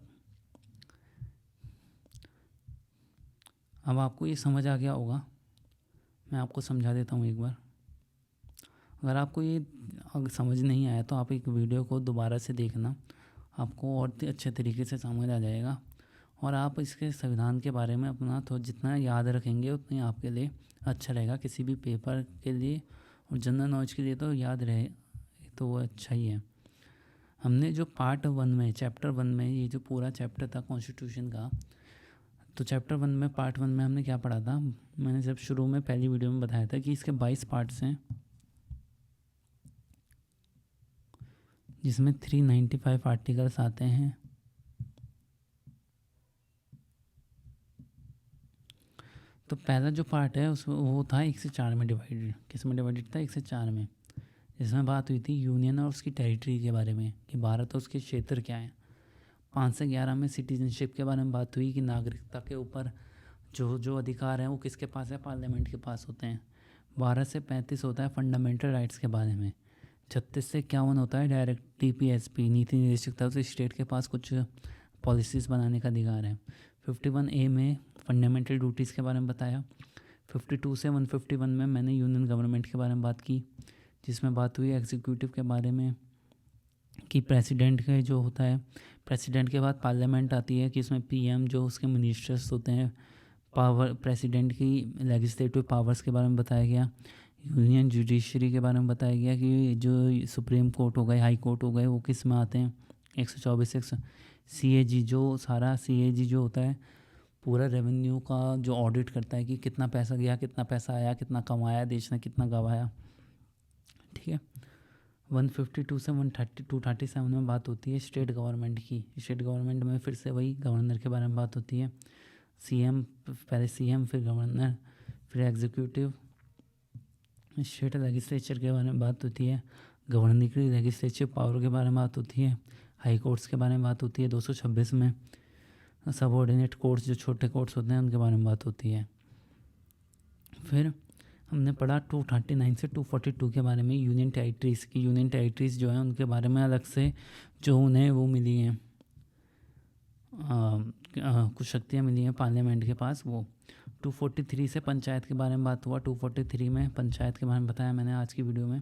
A: अब आपको ये समझ आ गया होगा, मैं आपको समझा देता हूँ एक बार। अगर आपको ये समझ नहीं आया तो आप एक वीडियो को दोबारा से देखना, आपको और अच्छे तरीके से समझ आ जाएगा। और आप इसके संविधान के बारे में अपना तो जितना याद रखेंगे उतनी आपके लिए अच्छा रहेगा। किसी भी पेपर के लिए और जनरल नॉलेज के लिए तो याद रहे तो वो अच्छा ही है। हमने जो पार्ट 1 में, चैप्टर 1 में, ये जो पूरा चैप्टर था कॉन्स्टिट्यूशन का, तो चैप्टर 1 में पार्ट 1 में हमने क्या पढ़ा था, मैंने जब शुरू में पहली वीडियो में बताया था कि इसके 22 पार्ट्स हैं, जिसमें 395 आर्टिकल्स आते हैं। तो पहला जो पार्ट है उसमें वो था 1 से 4 में डिवाइडेड। किस में डिवाइडेड था? 1 से 4 में, जिसमें बात हुई थी यूनियन और उसकी टेरिटरी के बारे में कि भारत और उसके क्षेत्र क्या हैं। 5 से 11 में सिटीजनशिप के बारे में बात हुई कि नागरिकता के ऊपर जो जो अधिकार हैं वो किसके पास है? पार्लियामेंट के पास होते हैं। 12 से 35 होता है फंडामेंटल राइट्स के बारे में। 36 से 51 होता है डायरेक्ट TPSP, नीति निर्देशकता से स्टेट के पास कुछ पॉलिसीज़ बनाने का अधिकार है। 51A में फंडामेंटल ड्यूटीज़ के बारे में बताया। 52 से 151 में मैंने यूनियन गवर्नमेंट के बारे में बात की, जिसमें बात हुई एग्जीक्यूटिव के बारे में कि प्रेसिडेंट के जो होता है, प्रेसिडेंट के बाद पार्लियामेंट आती है कि इसमें PM जो उसके मिनिस्टर्स होते हैं, पावर प्रेसिडेंट की लेजिस्लेटिव पावर्स के बारे में बताया गया। यूनियन जुडिशरी के बारे में बताया गया कि जो सुप्रीम कोर्ट हो गए, हाई कोर्ट हो गए, वो किस में आते हैं। 124 CAG, जो सारा CAG जो होता है पूरा रेवेन्यू का जो ऑडिट करता है कि कितना पैसा गया, कितना पैसा आया, कितना कमाया देश ने, कितना गंवाया, ठीक है। 152 से 237 में बात होती है स्टेट गवर्नमेंट की। स्टेट गवर्नमेंट में फिर से वही गवर्नर के बारे में बात होती है। CM, पहले CM फिर गवर्नर फिर एग्जीक्यूटिव। स्टेट लेजिस्लेचर के बारे में बात होती है। गवर्नर की लेजिस्लेटिव पावर के बारे में बात होती है। हाई कोर्ट्स के बारे में बात होती है 226 में। सबऑर्डिनेट कोर्ट्स जो छोटे कोर्ट्स होते हैं उनके बारे में बात होती है। फिर हमने पढ़ा 239 से 242 के बारे में यूनियन टेरिटरीज़ की। यूनियन टेरिटरीज़ जो है उनके बारे में अलग से जो उन्हें वो मिली हैं कुछ शक्तियाँ मिली हैं पार्लियामेंट के पास। वो 243 से पंचायत के बारे में बात हुआ। 243 में पंचायत के बारे में बताया मैंने आज की वीडियो में।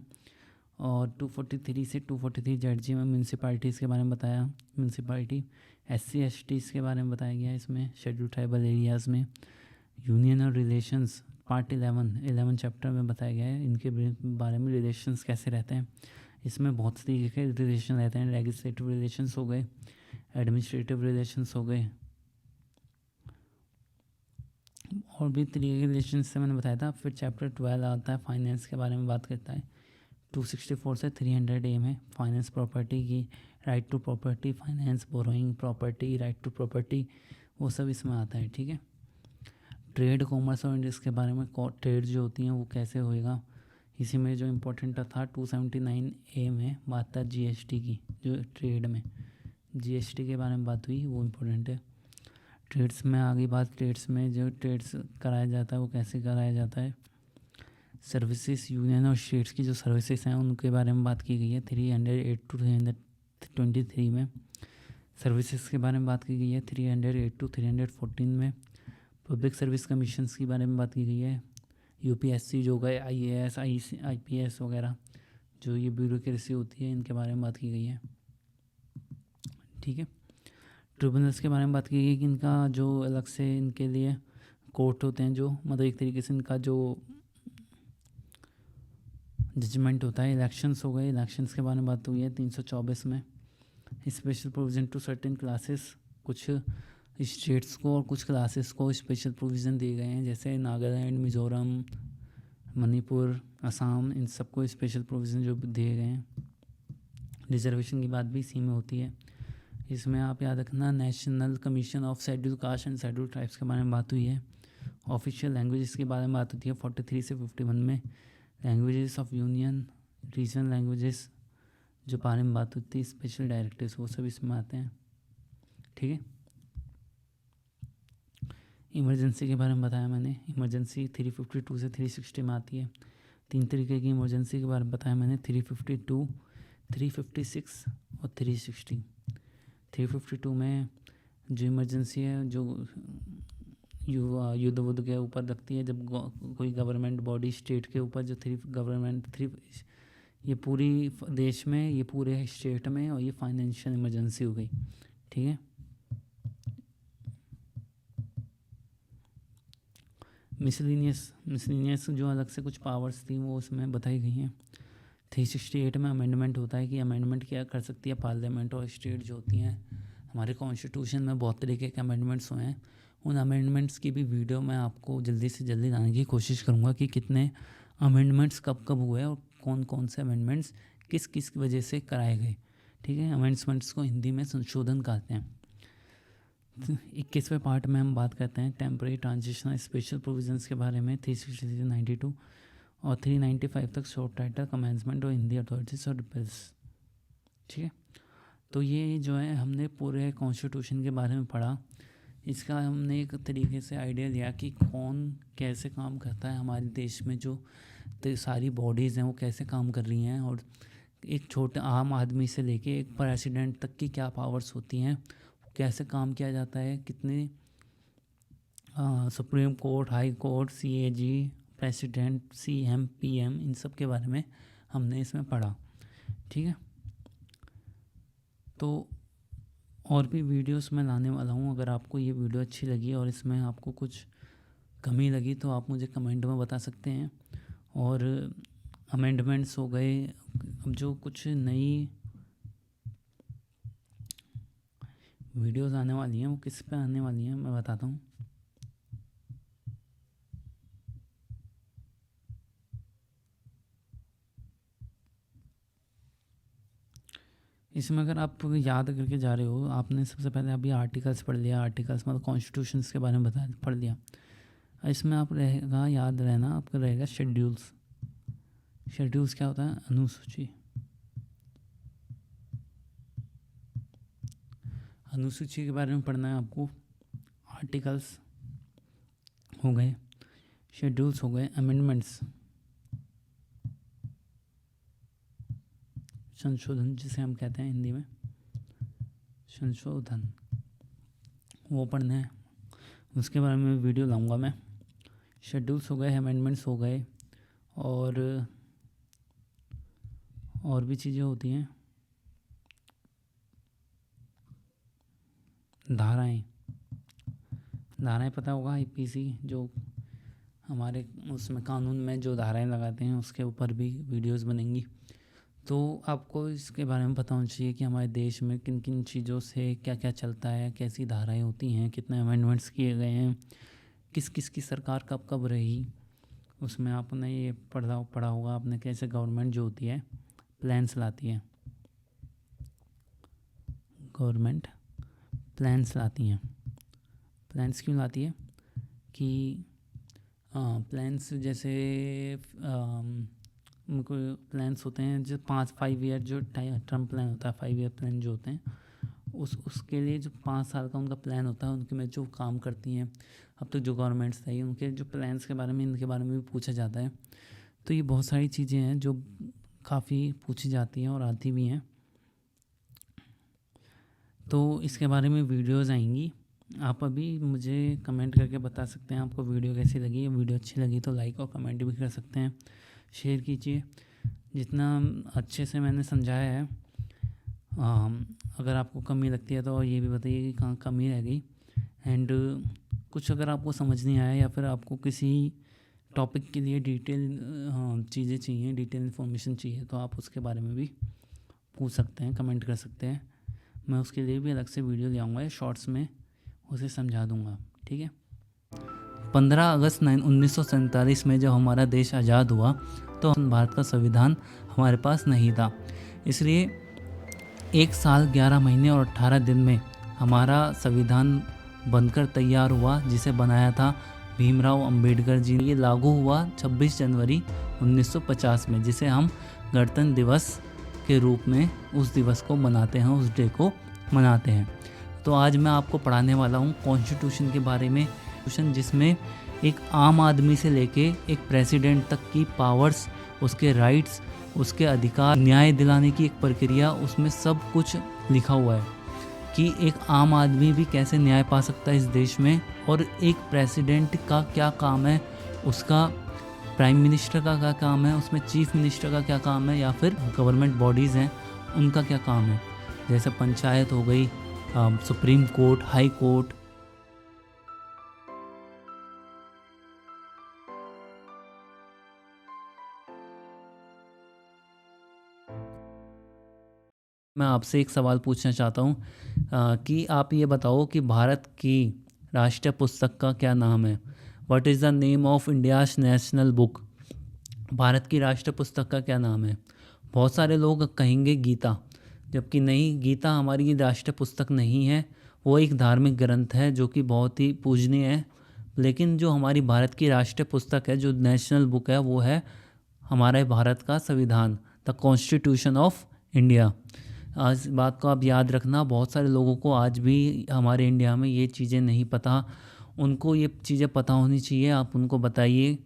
A: और 243 से 243 ZG में म्यूनसिपैलिटीज़ के बारे में बताया। म्यूनसिपैलिटी SC/STs के बारे में बताया गया इसमें, शेड्यूल ट्राइबल एरियाज़ में। यूनियन और रिलेशंस पार्ट 11 चैप्टर में बताया गया है इनके बारे में, रिलेशंस कैसे रहते हैं। इसमें बहुत तरीके के रिलेशन रहते हैं। लेजिस्लेटिव रिलेशंस हो गए, एडमिनिस्ट्रेटिव रिलेशंस हो गए, और भी तरीके के रिलेशंस से मैंने बताया था। फिर चैप्टर 12 आता है, फाइनेंस के बारे में बात करता है। 264 से 300A में फाइनेंस, प्रॉपर्टी की, right to property, finance, borrowing, property, right to property, वो सब इसमें आता है, ठीक है। ट्रेड, कॉमर्स और इंडस्ट्री के बारे में, ट्रेड जो होती हैं वो कैसे होएगा, इसी में जो इम्पोर्टेंट था 279A में बात था GST की। जो ट्रेड में GST के बारे में बात हुई वो इम्पोर्टेंट है। ट्रेड्स में आगे बात, ट्रेड्स में जो ट्रेड्स कराया जाता है वो कैसे कराया जाता है। सर्विसेज, यूनियन और स्टेट्स की जो सर्विसेज हैं उनके बारे में बात की गई है 308 to 323 में। सर्विसेज के बारे में बात की गई है 308 to 314 में। पब्लिक सर्विस कमीशंस के बारे में बात की गई है। UPSC जो गए, IAS, IPS वगैरह जो ये ब्यूरोक्रेसी होती है इनके बारे में बात की गई है, ठीक है। ट्रिब्यूनल्स के बारे में बात की गई है कि इनका जो अलग से इनके लिए कोर्ट होते हैं, जो मतलब एक तरीके से इनका जो जजमेंट होता है। इलेक्शंस हो गए, इलेक्शंस के बारे में बात हुई है 324 में। Special provision to certain classes, कुछ स्टेट्स को और कुछ क्लासेस को स्पेशल प्रोविज़न दिए गए हैं, जैसे नागालैंड, मिज़ोरम, मणिपुर, असम, इन सबको स्पेशल प्रोविज़न जो दिए गए हैं। रिजर्वेशन की बात भी इसी में होती है। इसमें आप याद रखना national commission of schedule caste and schedule tribes के बारे में बात हुई है। ऑफिशियल लैंग्वेज के बारे में बात होती है 43 से 51 में। Languages of union, regional languages जो बारे में बात होती है, स्पेशल डायरेक्टिव्स, वो सब इसमें आते हैं। ठीक है, इमरजेंसी के बारे में बताया मैंने। इमरजेंसी 352 से 360 में आती है। 3 तरीके की इमरजेंसी के बारे में बताया मैंने, 352, 356 और 360। 352 में जो इमरजेंसी है, जो युद्ध वुद्ध के ऊपर रखती है, जब कोई गवर्नमेंट बॉडी स्टेट के ऊपर, जो ये पूरी देश में, ये पूरे स्टेट में, और ये फाइनेंशियल इमरजेंसी हो गई। ठीक है, मिसलिनियस जो अलग से कुछ पावर्स थी वो उसमें बताई गई हैं। 368 में अमेंडमेंट होता है कि अमेंडमेंट क्या कर सकती है पार्लियामेंट और स्टेट जो होती हैं। हमारे कॉन्स्टिट्यूशन में बहुत तरीके के अमेंडमेंट्स हुए हैं। उन अमेंडमेंट्स की भी वीडियो मैं आपको जल्दी से जल्दी लाने की कोशिश करूँगा कि कितने अमेंडमेंट्स कब कब हुए और कौन कौन से अमेंडमेंट्स किस किस वजह से कराए गए। ठीक है, अमेंडमेंट्स को हिंदी में संशोधन कहते हैं। 21वें पार्ट में हम बात करते हैं टेम्परेरी ट्रांजिशनल स्पेशल प्रोविजंस के बारे में, 360 से 92 और 395 तक शॉर्ट टाइटल कमेंसमेंट और हिंदी अथॉरिटीज और रिपेल्स। ठीक है, तो ये जो है हमने पूरे कॉन्स्टिट्यूशन के बारे में पढ़ा। इसका हमने एक तरीके से आइडिया लिया कि कौन कैसे काम करता है हमारे देश में, जो सारी बॉडीज़ हैं वो कैसे काम कर रही हैं, और एक छोटे आम आदमी से लेके एक प्रेसिडेंट तक की क्या पावर्स होती हैं, कैसे काम किया जाता है, कितने supreme court, high court, CAG, president, CM, PM, इन सब के बारे में हमने इसमें पढ़ा। ठीक है, तो और भी वीडियोस मैं लाने वाला हूँ। अगर आपको ये वीडियो अच्छी लगी और इसमें आपको कुछ कमी लगी तो आप मुझे कमेंट में बता सकते हैं। और अमेंडमेंट्स हो गए, अब जो कुछ नई वीडियोस आने वाली हैं वो किस पे आने वाली हैं मैं बताता हूँ। इसमें अगर आप याद करके जा रहे हो, आपने सबसे पहले अभी आर्टिकल्स पढ़ लिया, आर्टिकल्स मतलब कॉन्स्टिट्यूशंस के बारे में पढ़ लिया। इसमें आप रहेगा, याद रहना आपका रहेगा शेड्यूल्स। शेड्यूल्स क्या होता है? अनुसूची। अनुसूची के बारे में पढ़ना है आपको। आर्टिकल्स हो गए, शेड्यूल्स हो गए, अमेंडमेंट्स संशोधन जिसे हम कहते हैं हिंदी में संशोधन, वो पढ़ना है। उसके बारे में वीडियो लाऊंगा मैं। शेड्यूल्स हो गए, अमेंडमेंट्स हो गए, और भी चीज़ें होती हैं। धाराएं पता होगा, IPC जो हमारे उसमें कानून में जो धाराएं लगाते हैं उसके ऊपर भी वीडियोस बनेंगी। तो आपको इसके बारे में पता होना चाहिए कि हमारे देश में किन किन चीज़ों से क्या क्या चलता है, कैसी धाराएं होती हैं, कितने अमेंडमेंट्स किए गए हैं, किस किस की सरकार कब कब रही। उसमें आपने ये पढ़ा होगा आपने, कैसे गवर्नमेंट जो होती है प्लान्स लाती है, गवर्नमेंट प्लान्स लाती हैं। प्लान्स क्यों लाती है कि प्लान्स जैसे उनको प्लान्स होते हैं जो 5 ईयर जो टर्म प्लान होता है, 5 ईयर प्लान जो होते हैं, उसके लिए जो 5 साल का उनका प्लान होता है, उनके में जो काम करती हैं अब तक जो गवर्नमेंट्स रही, उनके जो प्लान्स के बारे में, इनके बारे में भी पूछा जाता है। तो ये बहुत सारी चीज़ें हैं जो काफ़ी पूछी जाती हैं और आती भी हैं। तो इसके बारे में वीडियोज़ आएंगी। आप अभी मुझे कमेंट करके बता सकते हैं आपको वीडियो कैसी लगी। वीडियो अच्छी लगी तो लाइक और कमेंट भी कर सकते हैं, शेयर कीजिए। जितना अच्छे से मैंने समझाया है, अगर आपको कमी लगती है तो ये भी बताइए कि कहाँ कमी रह गई। एंड कुछ अगर आपको समझ नहीं आया या फिर आपको किसी टॉपिक के लिए डिटेल चीज़ें चाहिए, डिटेल इन्फॉर्मेशन चाहिए, तो आप उसके बारे में भी पूछ सकते हैं, कमेंट कर सकते हैं। मैं उसके लिए भी अलग से वीडियो ले आऊँगा, शॉर्ट्स में उसे समझा दूँगा। ठीक है। 15 अगस्त 1947 में जब हमारा देश आज़ाद हुआ तो भारत का संविधान हमारे पास नहीं था, इसलिए 1 साल 11 महीने और 18 दिन में हमारा संविधान बनकर तैयार हुआ, जिसे बनाया था भीमराव अंबेडकर जी ने। ये लागू हुआ 26 जनवरी 1950 में, जिसे हम गणतंत्र दिवस के रूप में उस दिवस को मनाते हैं, उस डे को मनाते हैं। तो आज मैं आपको पढ़ाने वाला हूँ कॉन्स्टिट्यूशन के बारे में, कॉन्स्टिट्यूशन जिसमें एक आम आदमी से लेके एक प्रेसिडेंट तक की पावर्स, उसके राइट्स, उसके अधिकार, न्याय दिलाने की एक प्रक्रिया, उसमें सब कुछ लिखा हुआ है कि एक आम आदमी भी कैसे न्याय पा सकता है इस देश में, और एक प्रेसिडेंट का क्या काम है, उसका प्राइम मिनिस्टर का क्या काम है, उसमें चीफ मिनिस्टर का क्या काम है, या फिर गवर्नमेंट बॉडीज़ हैं उनका क्या काम है, जैसे पंचायत हो गई, सुप्रीम कोर्ट, हाई कोर्ट। मैं आपसे एक सवाल पूछना चाहता हूँ कि आप ये बताओ कि भारत की राष्ट्रीय पुस्तक का क्या नाम है। What is the name of India's national book. Bharat की राष्ट्रीय पुस्तक का क्या नाम है। बहुत सारे लोग कहेंगे गीता, जबकि नहीं, गीता हमारी राष्ट्रीय पुस्तक नहीं है, वो एक धार्मिक ग्रंथ है जो कि बहुत ही पूजनीय है। लेकिन जो हमारी भारत की राष्ट्रीय पुस्तक है, जो नेशनल बुक है, वो है हमारे भारत का संविधान, द कॉन्स्टिट्यूशन ऑफ इंडिया। आज बात को आप याद रखना, बहुत सारे लोगों को आज भी हमारे इंडिया में ये चीज़ें नहीं पता, उनको ये चीज़ें पता होनी चाहिए, आप उनको बताइए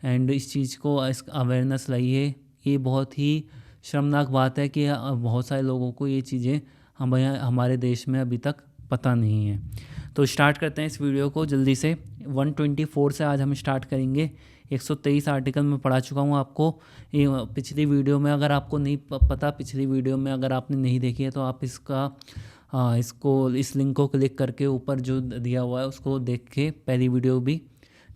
A: एंड इस चीज़ को, इस अवेयरनेस लाइए। ये बहुत ही शर्मनाक बात है कि बहुत सारे लोगों को ये चीज़ें हमारे देश में अभी तक पता नहीं है। तो स्टार्ट करते हैं इस वीडियो को जल्दी से। 124 से आज हम स्टार्ट करेंगे। 123 आर्टिकल मैं पढ़ा चुका हूँ आपको ये पिछली वीडियो में। अगर आपको नहीं पता, पिछली वीडियो में अगर आपने नहीं देखी है, तो आप इस लिंक को क्लिक करके ऊपर जो दिया हुआ है उसको देख के पहली वीडियो भी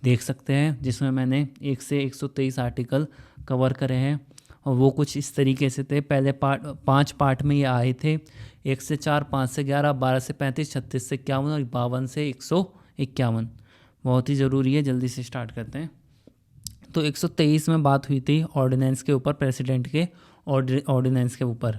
A: देख सकते हैं, जिसमें मैंने 1 से 123 आर्टिकल कवर करे हैं। और वो कुछ इस तरीके से थे। पहले 5 पार्ट में ये आए थे, 1 से 4, 5 से 11, 12 से 35, 36 से 51 और 52 से 151। बहुत ही ज़रूरी है, जल्दी से स्टार्ट करते हैं। तो 123 में बात हुई थी ऑर्डिनेंस के ऊपर, प्रेसिडेंट के ऑर्डिनेंस के ऊपर।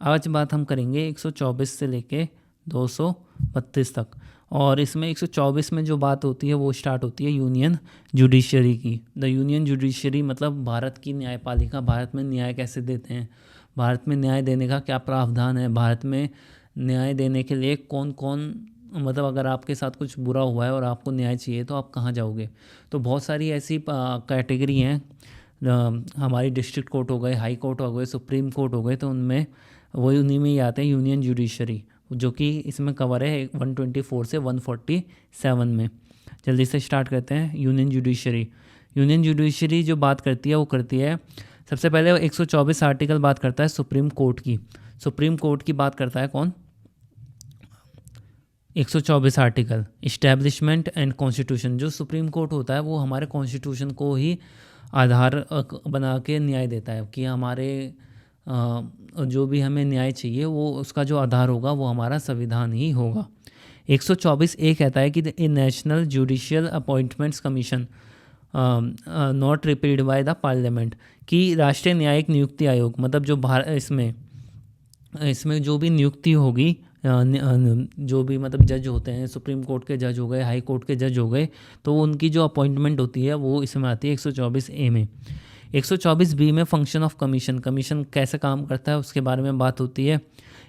A: आज बात हम करेंगे 124 से लेके 232 तक। और इसमें 124 में जो बात होती है वो स्टार्ट होती है यूनियन जुडिशरी की। द यूनियन जुडिशरी मतलब भारत की न्यायपालिका। भारत में न्याय कैसे देते हैं, भारत में न्याय देने का क्या प्रावधान है, भारत में न्याय देने के लिए कौन कौन, मतलब अगर आपके साथ कुछ बुरा हुआ है और आपको न्याय चाहिए तो आप कहाँ जाओगे। तो बहुत सारी ऐसी कैटेगरी हैं, हमारी डिस्ट्रिक्ट कोर्ट हो गए, हाई कोर्ट हो गए, सुप्रीम कोर्ट हो गए, तो उनमें वही उन्हीं में ही आते हैं यूनियन जुडिशरी, जो कि इसमें कवर है 124 से 147 में। जल्दी से स्टार्ट करते हैं। यूनियन जुडिशरी, यूनियन जुडिशरी जो बात करती है वो करती है, सबसे पहले 124 आर्टिकल बात करता है सुप्रीम कोर्ट की। सुप्रीम कोर्ट की बात करता है कौन, 124 आर्टिकल इस्टेब्लिशमेंट एंड कॉन्स्टिट्यूशन। जो सुप्रीम कोर्ट होता है वो हमारे कॉन्स्टिट्यूशन को ही आधार बना के न्याय देता है कि हमारे जो भी हमें न्याय चाहिए वो उसका जो आधार होगा वो हमारा संविधान ही होगा। 124 ए कहता है कि a national judicial appointments commission not repealed by the parliament, कि राष्ट्रीय न्यायिक नियुक्ति आयोग, मतलब जो इसमें जो भी नियुक्ति होगी, जो भी मतलब जज होते हैं, सुप्रीम कोर्ट के जज हो गए, हाई कोर्ट के जज हो गए, तो उनकी जो अपॉइंटमेंट होती है वो इसमें आती है 124 ए में। 124 बी में फंक्शन ऑफ कमीशन, कमीशन कैसे काम करता है उसके बारे में बात होती है।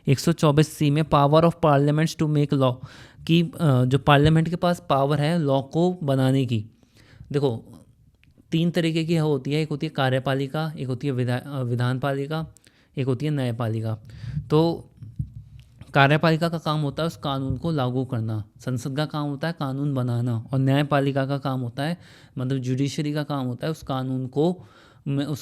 A: 124 सी में power of parliaments to make law, कि जो पार्लियामेंट के पास पावर है लॉ को बनाने की। देखो 3 तरीके की होती है, एक होती है कार्यपालिका, एक होती है विधानपालिका, एक होती है न्यायपालिका। तो कार्यपालिका का काम होता है उस कानून को लागू करना, संसद का काम होता है कानून बनाना, और न्यायपालिका का काम होता है, मतलब जुडिशरी का काम होता है उस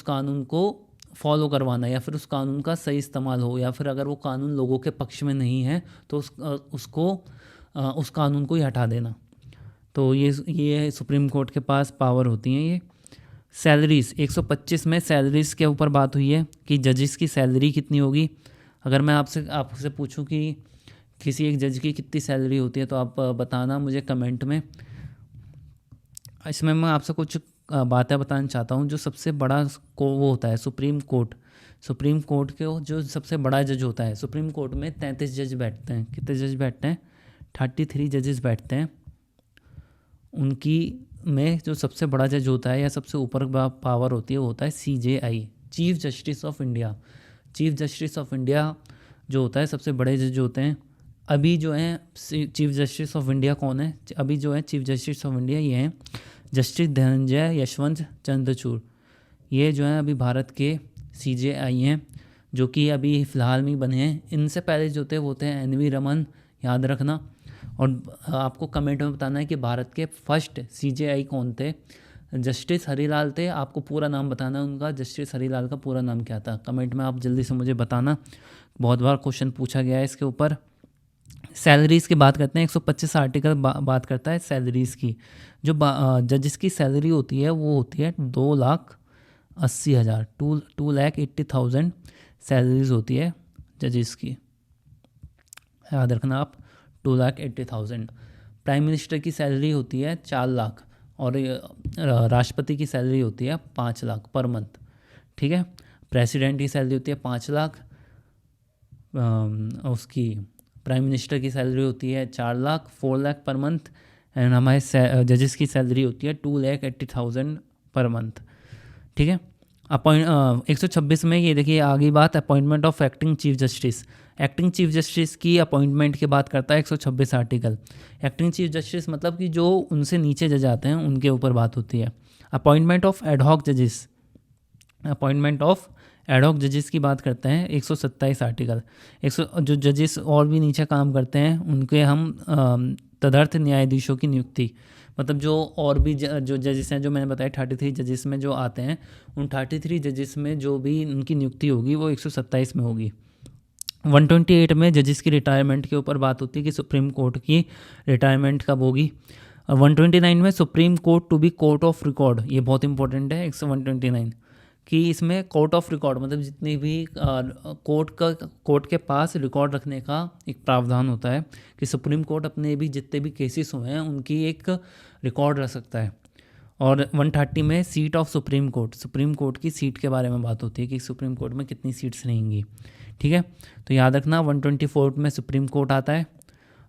A: कानून को फॉलो करवाना, या फिर उस कानून का सही इस्तेमाल हो, या फिर अगर वो कानून लोगों के पक्ष में नहीं है तो उस कानून को ही हटा देना। तो ये सुप्रीम कोर्ट के पास पावर होती हैं ये। सैलरीज 125 में सैलरीज के ऊपर बात हुई है कि जजेस की सैलरी कितनी होगी। अगर मैं आपसे पूछूं कि किसी एक जज की कितनी सैलरी होती है तो आप बताना मुझे कमेंट में। इसमें मैं आपसे कुछ बातें बताना चाहता हूं। जो सबसे बड़ा वो होता है सुप्रीम कोर्ट के जो सबसे बड़ा जज होता है, सुप्रीम कोर्ट में 33 जज बैठते हैं। कितने जज बैठते हैं? 33 जजेस बैठते हैं। उनकी में जो सबसे बड़ा जज होता है या सबसे ऊपर पावर होती है वो होता है CJI, chief justice of India. Chief justice of India जो होता है सबसे बड़े जज होते हैं। अभी जो है चीफ जस्टिस ऑफ इंडिया कौन है? अभी जो है चीफ जस्टिस ऑफ इंडिया ये हैं जस्टिस धनंजय यशवंत चंद्रचूड़। ये जो है अभी भारत के CJI हैं, जो कि अभी फ़िलहाल में बने हैं। इनसे पहले जो थे वो थे NV रमन, याद रखना। और आपको कमेंट में बताना है कि भारत के फर्स्ट CJI कौन थे। जस्टिस हरीलाल थे। आपको पूरा नाम बताना है उनका, जस्टिस हरीलाल का पूरा नाम क्या था। कमेंट में आप जल्दी से मुझे बताना, बहुत बार क्वेश्चन पूछा गया है इसके ऊपर। सैलरीज़ की बात करते हैं। 125 आर्टिकल बात करता है सैलरीज़ की। जो जजेस की सैलरी होती है वो होती है 2,80,000, 2,80,000 सैलरीज होती है जजेस की, याद रखना आप, 2,80,000। प्राइम मिनिस्टर की सैलरी होती है 4 लाख और राष्ट्रपति की सैलरी होती है 5 लाख पर मंथ। ठीक है, प्रेसिडेंट की सैलरी होती है 5 लाख, उसकी प्राइम मिनिस्टर की सैलरी होती है 4 lakh, 4 lakh per month. And हमारे जजेस की सैलरी होती है 2,80,000 पर मंथ। ठीक है, 126 में ये देखिए आगे बात, appointment of acting chief justice. Acting chief justice की अपॉइंटमेंट की बात करता है 126 आर्टिकल। एक्टिंग चीफ जस्टिस मतलब कि जो उनसे नीचे जज आते हैं उनके ऊपर बात होती है। अपॉइंटमेंट ऑफ एडहॉक जजेस, अपॉइंटमेंट ऑफ एडहॉक जजेस की बात करते हैं 127 आर्टिकल। जो जजेस और भी नीचे काम करते हैं उनके हम तदर्थ न्यायाधीशों की नियुक्ति, मतलब जो और भी जो जजेस हैं, जो मैंने बताया 33 जजेस में जो आते हैं, उन 33 जजेस में जो भी उनकी नियुक्ति होगी वो 127 में होगी। 128 में जजेस की रिटायरमेंट के ऊपर बात होती है कि सुप्रीम कोर्ट की रिटायरमेंट कब होगी। 129 में supreme court to be court of record, ये बहुत इंपॉर्टेंट है 129 कि इसमें कोर्ट ऑफ रिकॉर्ड मतलब जितनी भी कोर्ट के पास रिकॉर्ड रखने का एक प्रावधान होता है कि सुप्रीम कोर्ट अपने भी जितने भी केसेस हुए हैं उनकी एक रिकॉर्ड रख सकता है। और 130 में seat of supreme court, supreme court की सीट के बारे में बात होती है कि सुप्रीम कोर्ट में कितनी सीट्स रहेंगी। ठीक है, तो याद रखना 124 में सुप्रीम कोर्ट आता है,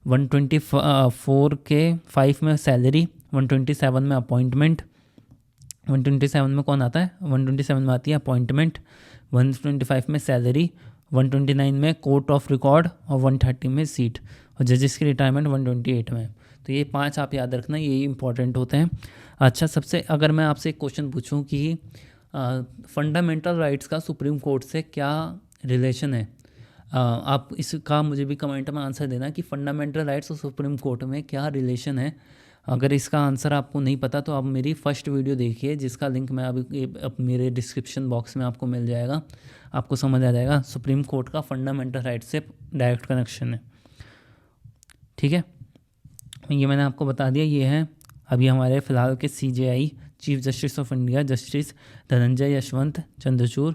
A: 124 के 5 में सैलरी, 127 में अपॉइंटमेंट, 127 में कौन आता है, 127 में आती है अपॉइंटमेंट, 125 में सैलरी, 129 में कोर्ट ऑफ रिकॉर्ड और 130 में सीट, और जजेस की रिटायरमेंट 128 में। तो ये 5 आप याद रखना, यही इंपॉर्टेंट होते हैं। अच्छा, सबसे अगर मैं आपसे एक क्वेश्चन पूछूं कि फंडामेंटल राइट्स का सुप्रीम कोर्ट से क्या रिलेशन है, आप इसका मुझे भी कमेंट में आंसर देना कि फंडामेंटल राइट्स और सुप्रीम कोर्ट में क्या रिलेशन है। अगर इसका आंसर आपको नहीं पता तो आप मेरी फर्स्ट वीडियो देखिए, जिसका लिंक मैं अभी मेरे डिस्क्रिप्शन बॉक्स में आपको मिल जाएगा, आपको समझ आ जाएगा सुप्रीम कोर्ट का फंडामेंटल राइट्स से डायरेक्ट कनेक्शन है। ठीक है, ये मैंने आपको बता दिया। ये हैं अभी हमारे फ़िलहाल के CJI, chief justice of India, justice Dhananjay Yashwant Chandrachud.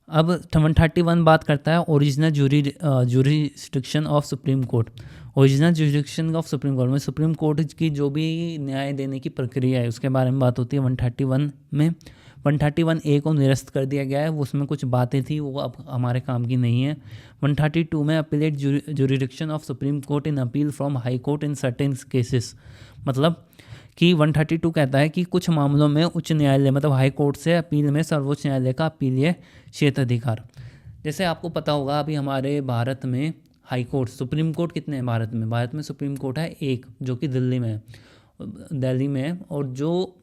A: अब 131 बात करता है original jurisdiction of supreme court. Original jurisdiction of supreme court में सुप्रीम कोर्ट की जो भी न्याय देने की प्रक्रिया है उसके बारे में बात होती है 131 में। 131A को निरस्त कर दिया गया है, वो उसमें कुछ बातें थी वो अब हमारे काम की नहीं है। 132 में appellate jurisdiction of supreme court in appeal from high court in certain cases, मतलब कि 132 कहता है कि कुछ मामलों में उच्च न्यायालय मतलब हाई कोर्ट से अपील में सर्वोच्च न्यायालय का अपीलीय क्षेत्राधिकार। जैसे आपको पता होगा अभी हमारे भारत में हाई कोर्ट, सुप्रीम कोर्ट कितने हैं भारत में? भारत में सुप्रीम कोर्ट है एक, जो कि दिल्ली में है, और जो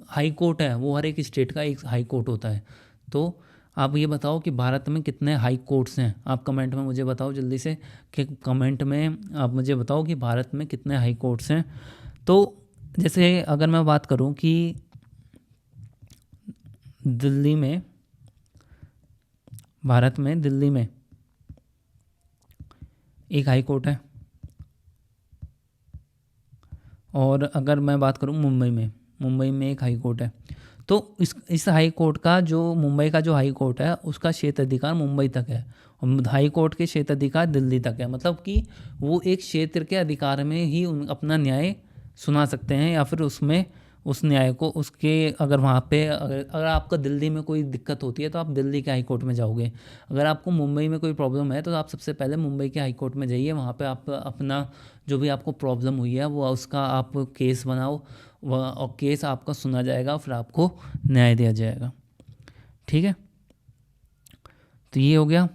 A: हाई कोर्ट है वो हर एक स्टेट का एक हाई कोर्ट होता है। तो आप ये बताओ कि भारत में कितने हाई कोर्ट्स हैं, आप कमेंट में मुझे बताओ जल्दी से, कि कमेंट में आप मुझे बताओ कि भारत में कितने हाई कोर्ट्स हैं। तो जैसे अगर मैं बात करूं कि दिल्ली में, भारत में दिल्ली में एक हाई कोर्ट है, और अगर मैं बात करूं मुंबई में एक हाई कोर्ट है। तो इस हाई कोर्ट का जो मुंबई का जो हाई कोर्ट है उसका क्षेत्र अधिकार मुंबई तक है, और हाई कोर्ट के क्षेत्र अधिकार दिल्ली तक है। मतलब कि वो एक क्षेत्र के अधिकार में ही अपना न्याय सुना सकते हैं, या फिर उसमें उस न्याय को उसके अगर वहाँ पे अगर आपका दिल्ली में कोई दिक्कत होती है तो आप दिल्ली के हाई कोर्ट में जाओगे। अगर आपको मुंबई में कोई प्रॉब्लम है तो आप सबसे पहले मुंबई के हाई कोर्ट में जाइए, वहाँ पे आप अपना जो भी आपको प्रॉब्लम हुई है वो उसका आप केस बनाओ, वह और केस आपका सुना जाएगा, फिर आपको न्याय दिया जाएगा। ठीक है, तो ये हो गया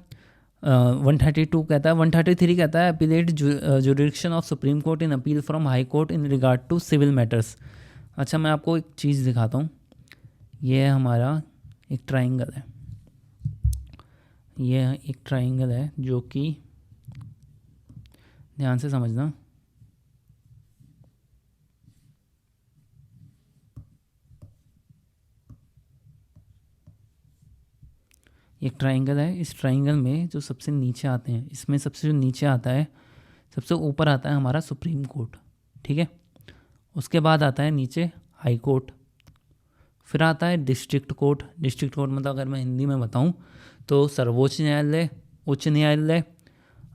A: 132 कहता है। 133 कहता है appellate jurisdiction of supreme court in appeal from high court in regard to civil matters. अच्छा, मैं आपको एक चीज़ दिखाता हूँ। ये हमारा एक ट्राइंगल है, ये एक ट्राइंगल है जो कि ध्यान से समझना। एक ट्राइंगल है, इस ट्राइंगल में जो सबसे नीचे आते हैं, इसमें सबसे जो नीचे आता है, सबसे ऊपर आता है हमारा सुप्रीम कोर्ट। ठीक है, उसके बाद आता है नीचे हाई कोर्ट, फिर आता है डिस्ट्रिक्ट कोर्ट। डिस्ट्रिक्ट कोर्ट मतलब अगर मैं हिंदी में बताऊं तो सर्वोच्च न्यायालय, उच्च न्यायालय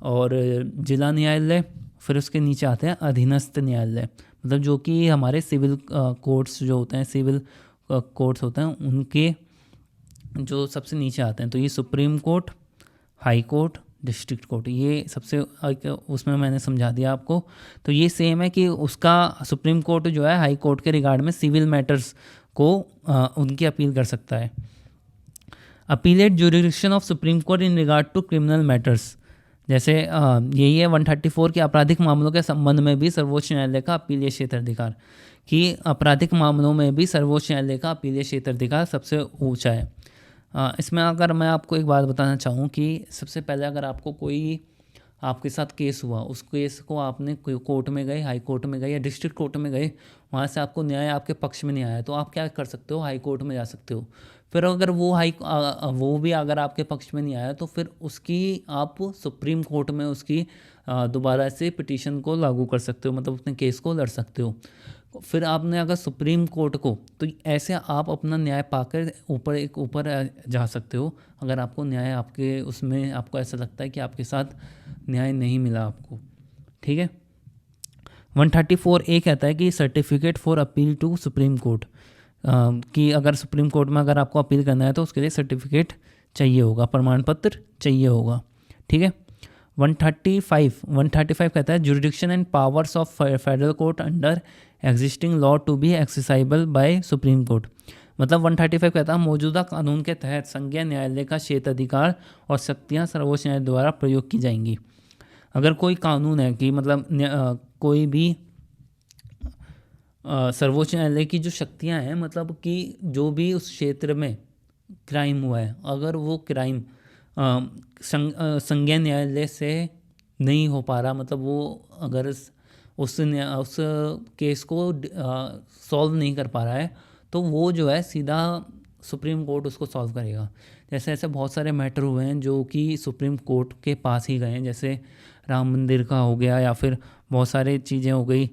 A: और जिला न्यायालय। फिर उसके नीचे आते हैं अधीनस्थ न्यायालय, मतलब जो कि हमारे सिविल कोर्ट्स जो होते हैं, सिविल कोर्ट्स होते हैं, उनके जो सबसे नीचे आते हैं। तो ये supreme court, high court, district court, ये सबसे उसमें मैंने समझा दिया आपको। तो ये सेम है कि उसका सुप्रीम कोर्ट जो है हाई कोर्ट के रिगार्ड में सिविल मैटर्स को उनकी अपील कर सकता है। Appellate jurisdiction of supreme court in regard to criminal matters, जैसे यही है 134 के आपराधिक मामलों के संबंध में भी सर्वोच्च न्यायालय का अपीलीय क्षेत्राधिकार, कि आपराधिक मामलों में भी सर्वोच्च न्यायालय का अपीलीय क्षेत्राधिकार सबसे ऊंचा है। इसमें अगर मैं आपको एक बात बताना चाहूँ कि सबसे पहले अगर आपको कोई आपके साथ केस हुआ, उस केस को आपने कोर्ट में गए, हाई कोर्ट में गए या डिस्ट्रिक्ट कोर्ट में गए, वहाँ से आपको न्याय आपके पक्ष में नहीं आया, तो आप क्या कर सकते हो, हाई कोर्ट में जा सकते हो। फिर अगर वो भी अगर आपके पक्ष में नहीं आया तो फिर उसकी आप सुप्रीम कोर्ट में उसकी दोबारा से पिटीशन को लागू कर सकते हो, मतलब अपने केस को लड़ सकते हो। फिर आपने अगर सुप्रीम कोर्ट को, तो ऐसे आप अपना न्याय पाकर ऊपर जा सकते हो अगर आपको न्याय आपके उसमें आपको ऐसा लगता है कि आपके साथ न्याय नहीं मिला आपको। ठीक है, 134A कहता है कि certificate for appeal to supreme court, कि अगर सुप्रीम कोर्ट में अगर आपको अपील करना है तो उसके लिए सर्टिफिकेट चाहिए होगा, प्रमाण पत्र चाहिए होगा। ठीक है, 135 कहता है jurisdiction and powers of federal court under existing law to be exercisable by supreme court, मतलब 135 कहता है मौजूदा कानून के तहत संज्ञेय न्यायालय का क्षेत्राधिकार और शक्तियाँ सर्वोच्च न्यायालय द्वारा प्रयोग की जाएंगी। अगर कोई कानून है कि मतलब कोई भी सर्वोच्च न्यायालय की जो शक्तियाँ हैं, मतलब कि जो भी उस क्षेत्र में क्राइम हुआ है, अगर वो क्राइम संज्ञेय न्यायालय से नहीं हो पा रहा, मतलब वो अगर उस केस को सॉल्व नहीं कर पा रहा है, तो वो जो है सीधा सुप्रीम कोर्ट उसको सॉल्व करेगा। जैसे ऐसे बहुत सारे मैटर हुए हैं जो कि सुप्रीम कोर्ट के पास ही गए हैं, जैसे राम मंदिर का हो गया या फिर बहुत सारी चीज़ें हो गई।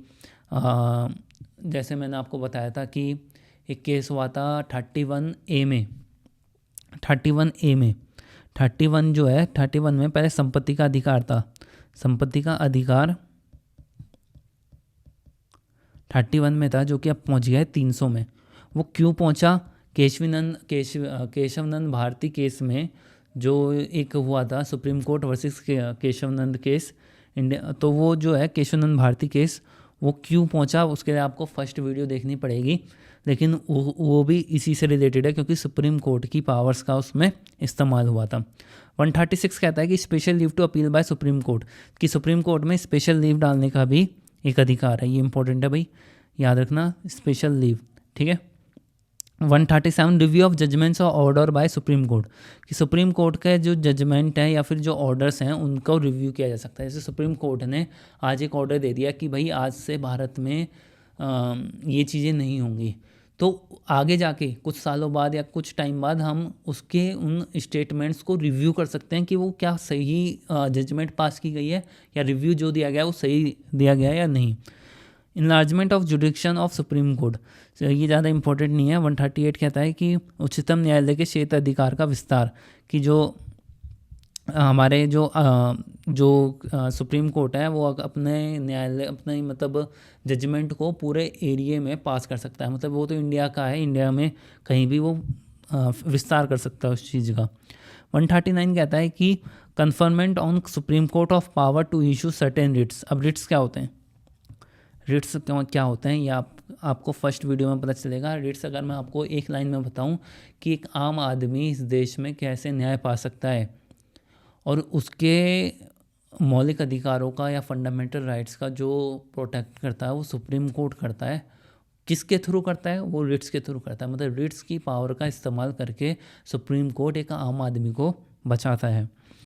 A: जैसे मैंने आपको बताया था कि एक केस हुआ था 31A में 31 जो है 31 में पहले संपत्ति का अधिकार था, संपत्ति का अधिकार 31 में था, जो कि अब पहुंच गया है 300 में। वो क्यों पहुंचा? केशवनंद भारती केस में जो एक हुआ था supreme court versus Kesavananda case India, तो वो जो है केशवनंद भारती केस वो क्यों पहुंचा, उसके लिए आपको फर्स्ट वीडियो देखनी पड़ेगी, लेकिन वो भी इसी से रिलेटेड है क्योंकि सुप्रीम कोर्ट की पावर्स का उसमें इस्तेमाल हुआ था। 136 कहता है कि special leave to appeal by supreme court, कि सुप्रीम कोर्ट में स्पेशल लीव डालने का भी एक अधिकार है। ये इंपॉर्टेंट है भाई, याद रखना, स्पेशल लीव। ठीक है, 137 रिव्यू ऑफ जजमेंट्स और ऑर्डर बाय सुप्रीम कोर्ट, कि सुप्रीम कोर्ट के जो जजमेंट हैं या फिर जो ऑर्डर्स हैं उनको रिव्यू किया जा सकता है। जैसे सुप्रीम कोर्ट ने आज एक ऑर्डर दे दिया कि भाई आज से भारत में ये चीज़ें नहीं होंगी, तो आगे जाके कुछ सालों बाद या कुछ टाइम बाद हम उसके उन स्टेटमेंट्स को रिव्यू कर सकते हैं कि वो क्या सही जजमेंट पास की गई है या रिव्यू जो दिया गया है वो सही दिया गया है या नहीं। Enlargement of जुडिक्शन of supreme court, ये ज़्यादा इंपॉर्टेंट नहीं है। 138 कहता है कि उच्चतम न्यायालय के क्षेत्र अधिकार का विस्तार, कि जो हमारे जो जो सुप्रीम कोर्ट है वो अपने न्यायालय अपने मतलब जजमेंट को पूरे एरिया में पास कर सकता है। मतलब वो तो इंडिया का है, इंडिया में कहीं भी वो विस्तार कर सकता है उस चीज़ का। 139 कहता है कि conferment on supreme court of power to issue certain writs. अब रिट्स क्या होते हैं, रिट्स क्या होते हैं ये आपको फर्स्ट वीडियो में पता चलेगा। रिट्स अगर मैं आपको एक लाइन में बताऊं कि एक आम आदमी इस देश में कैसे न्याय पा सकता है और उसके मौलिक अधिकारों का या फंडामेंटल राइट्स का जो प्रोटेक्ट करता है वो सुप्रीम कोर्ट करता है। किसके थ्रू करता है, वो रिट्स के थ्रू करता है। मतलब रिट्स की पावर का इस्तेमाल करके सुप्रीम कोर्ट एक आम आदमी को बचाता है।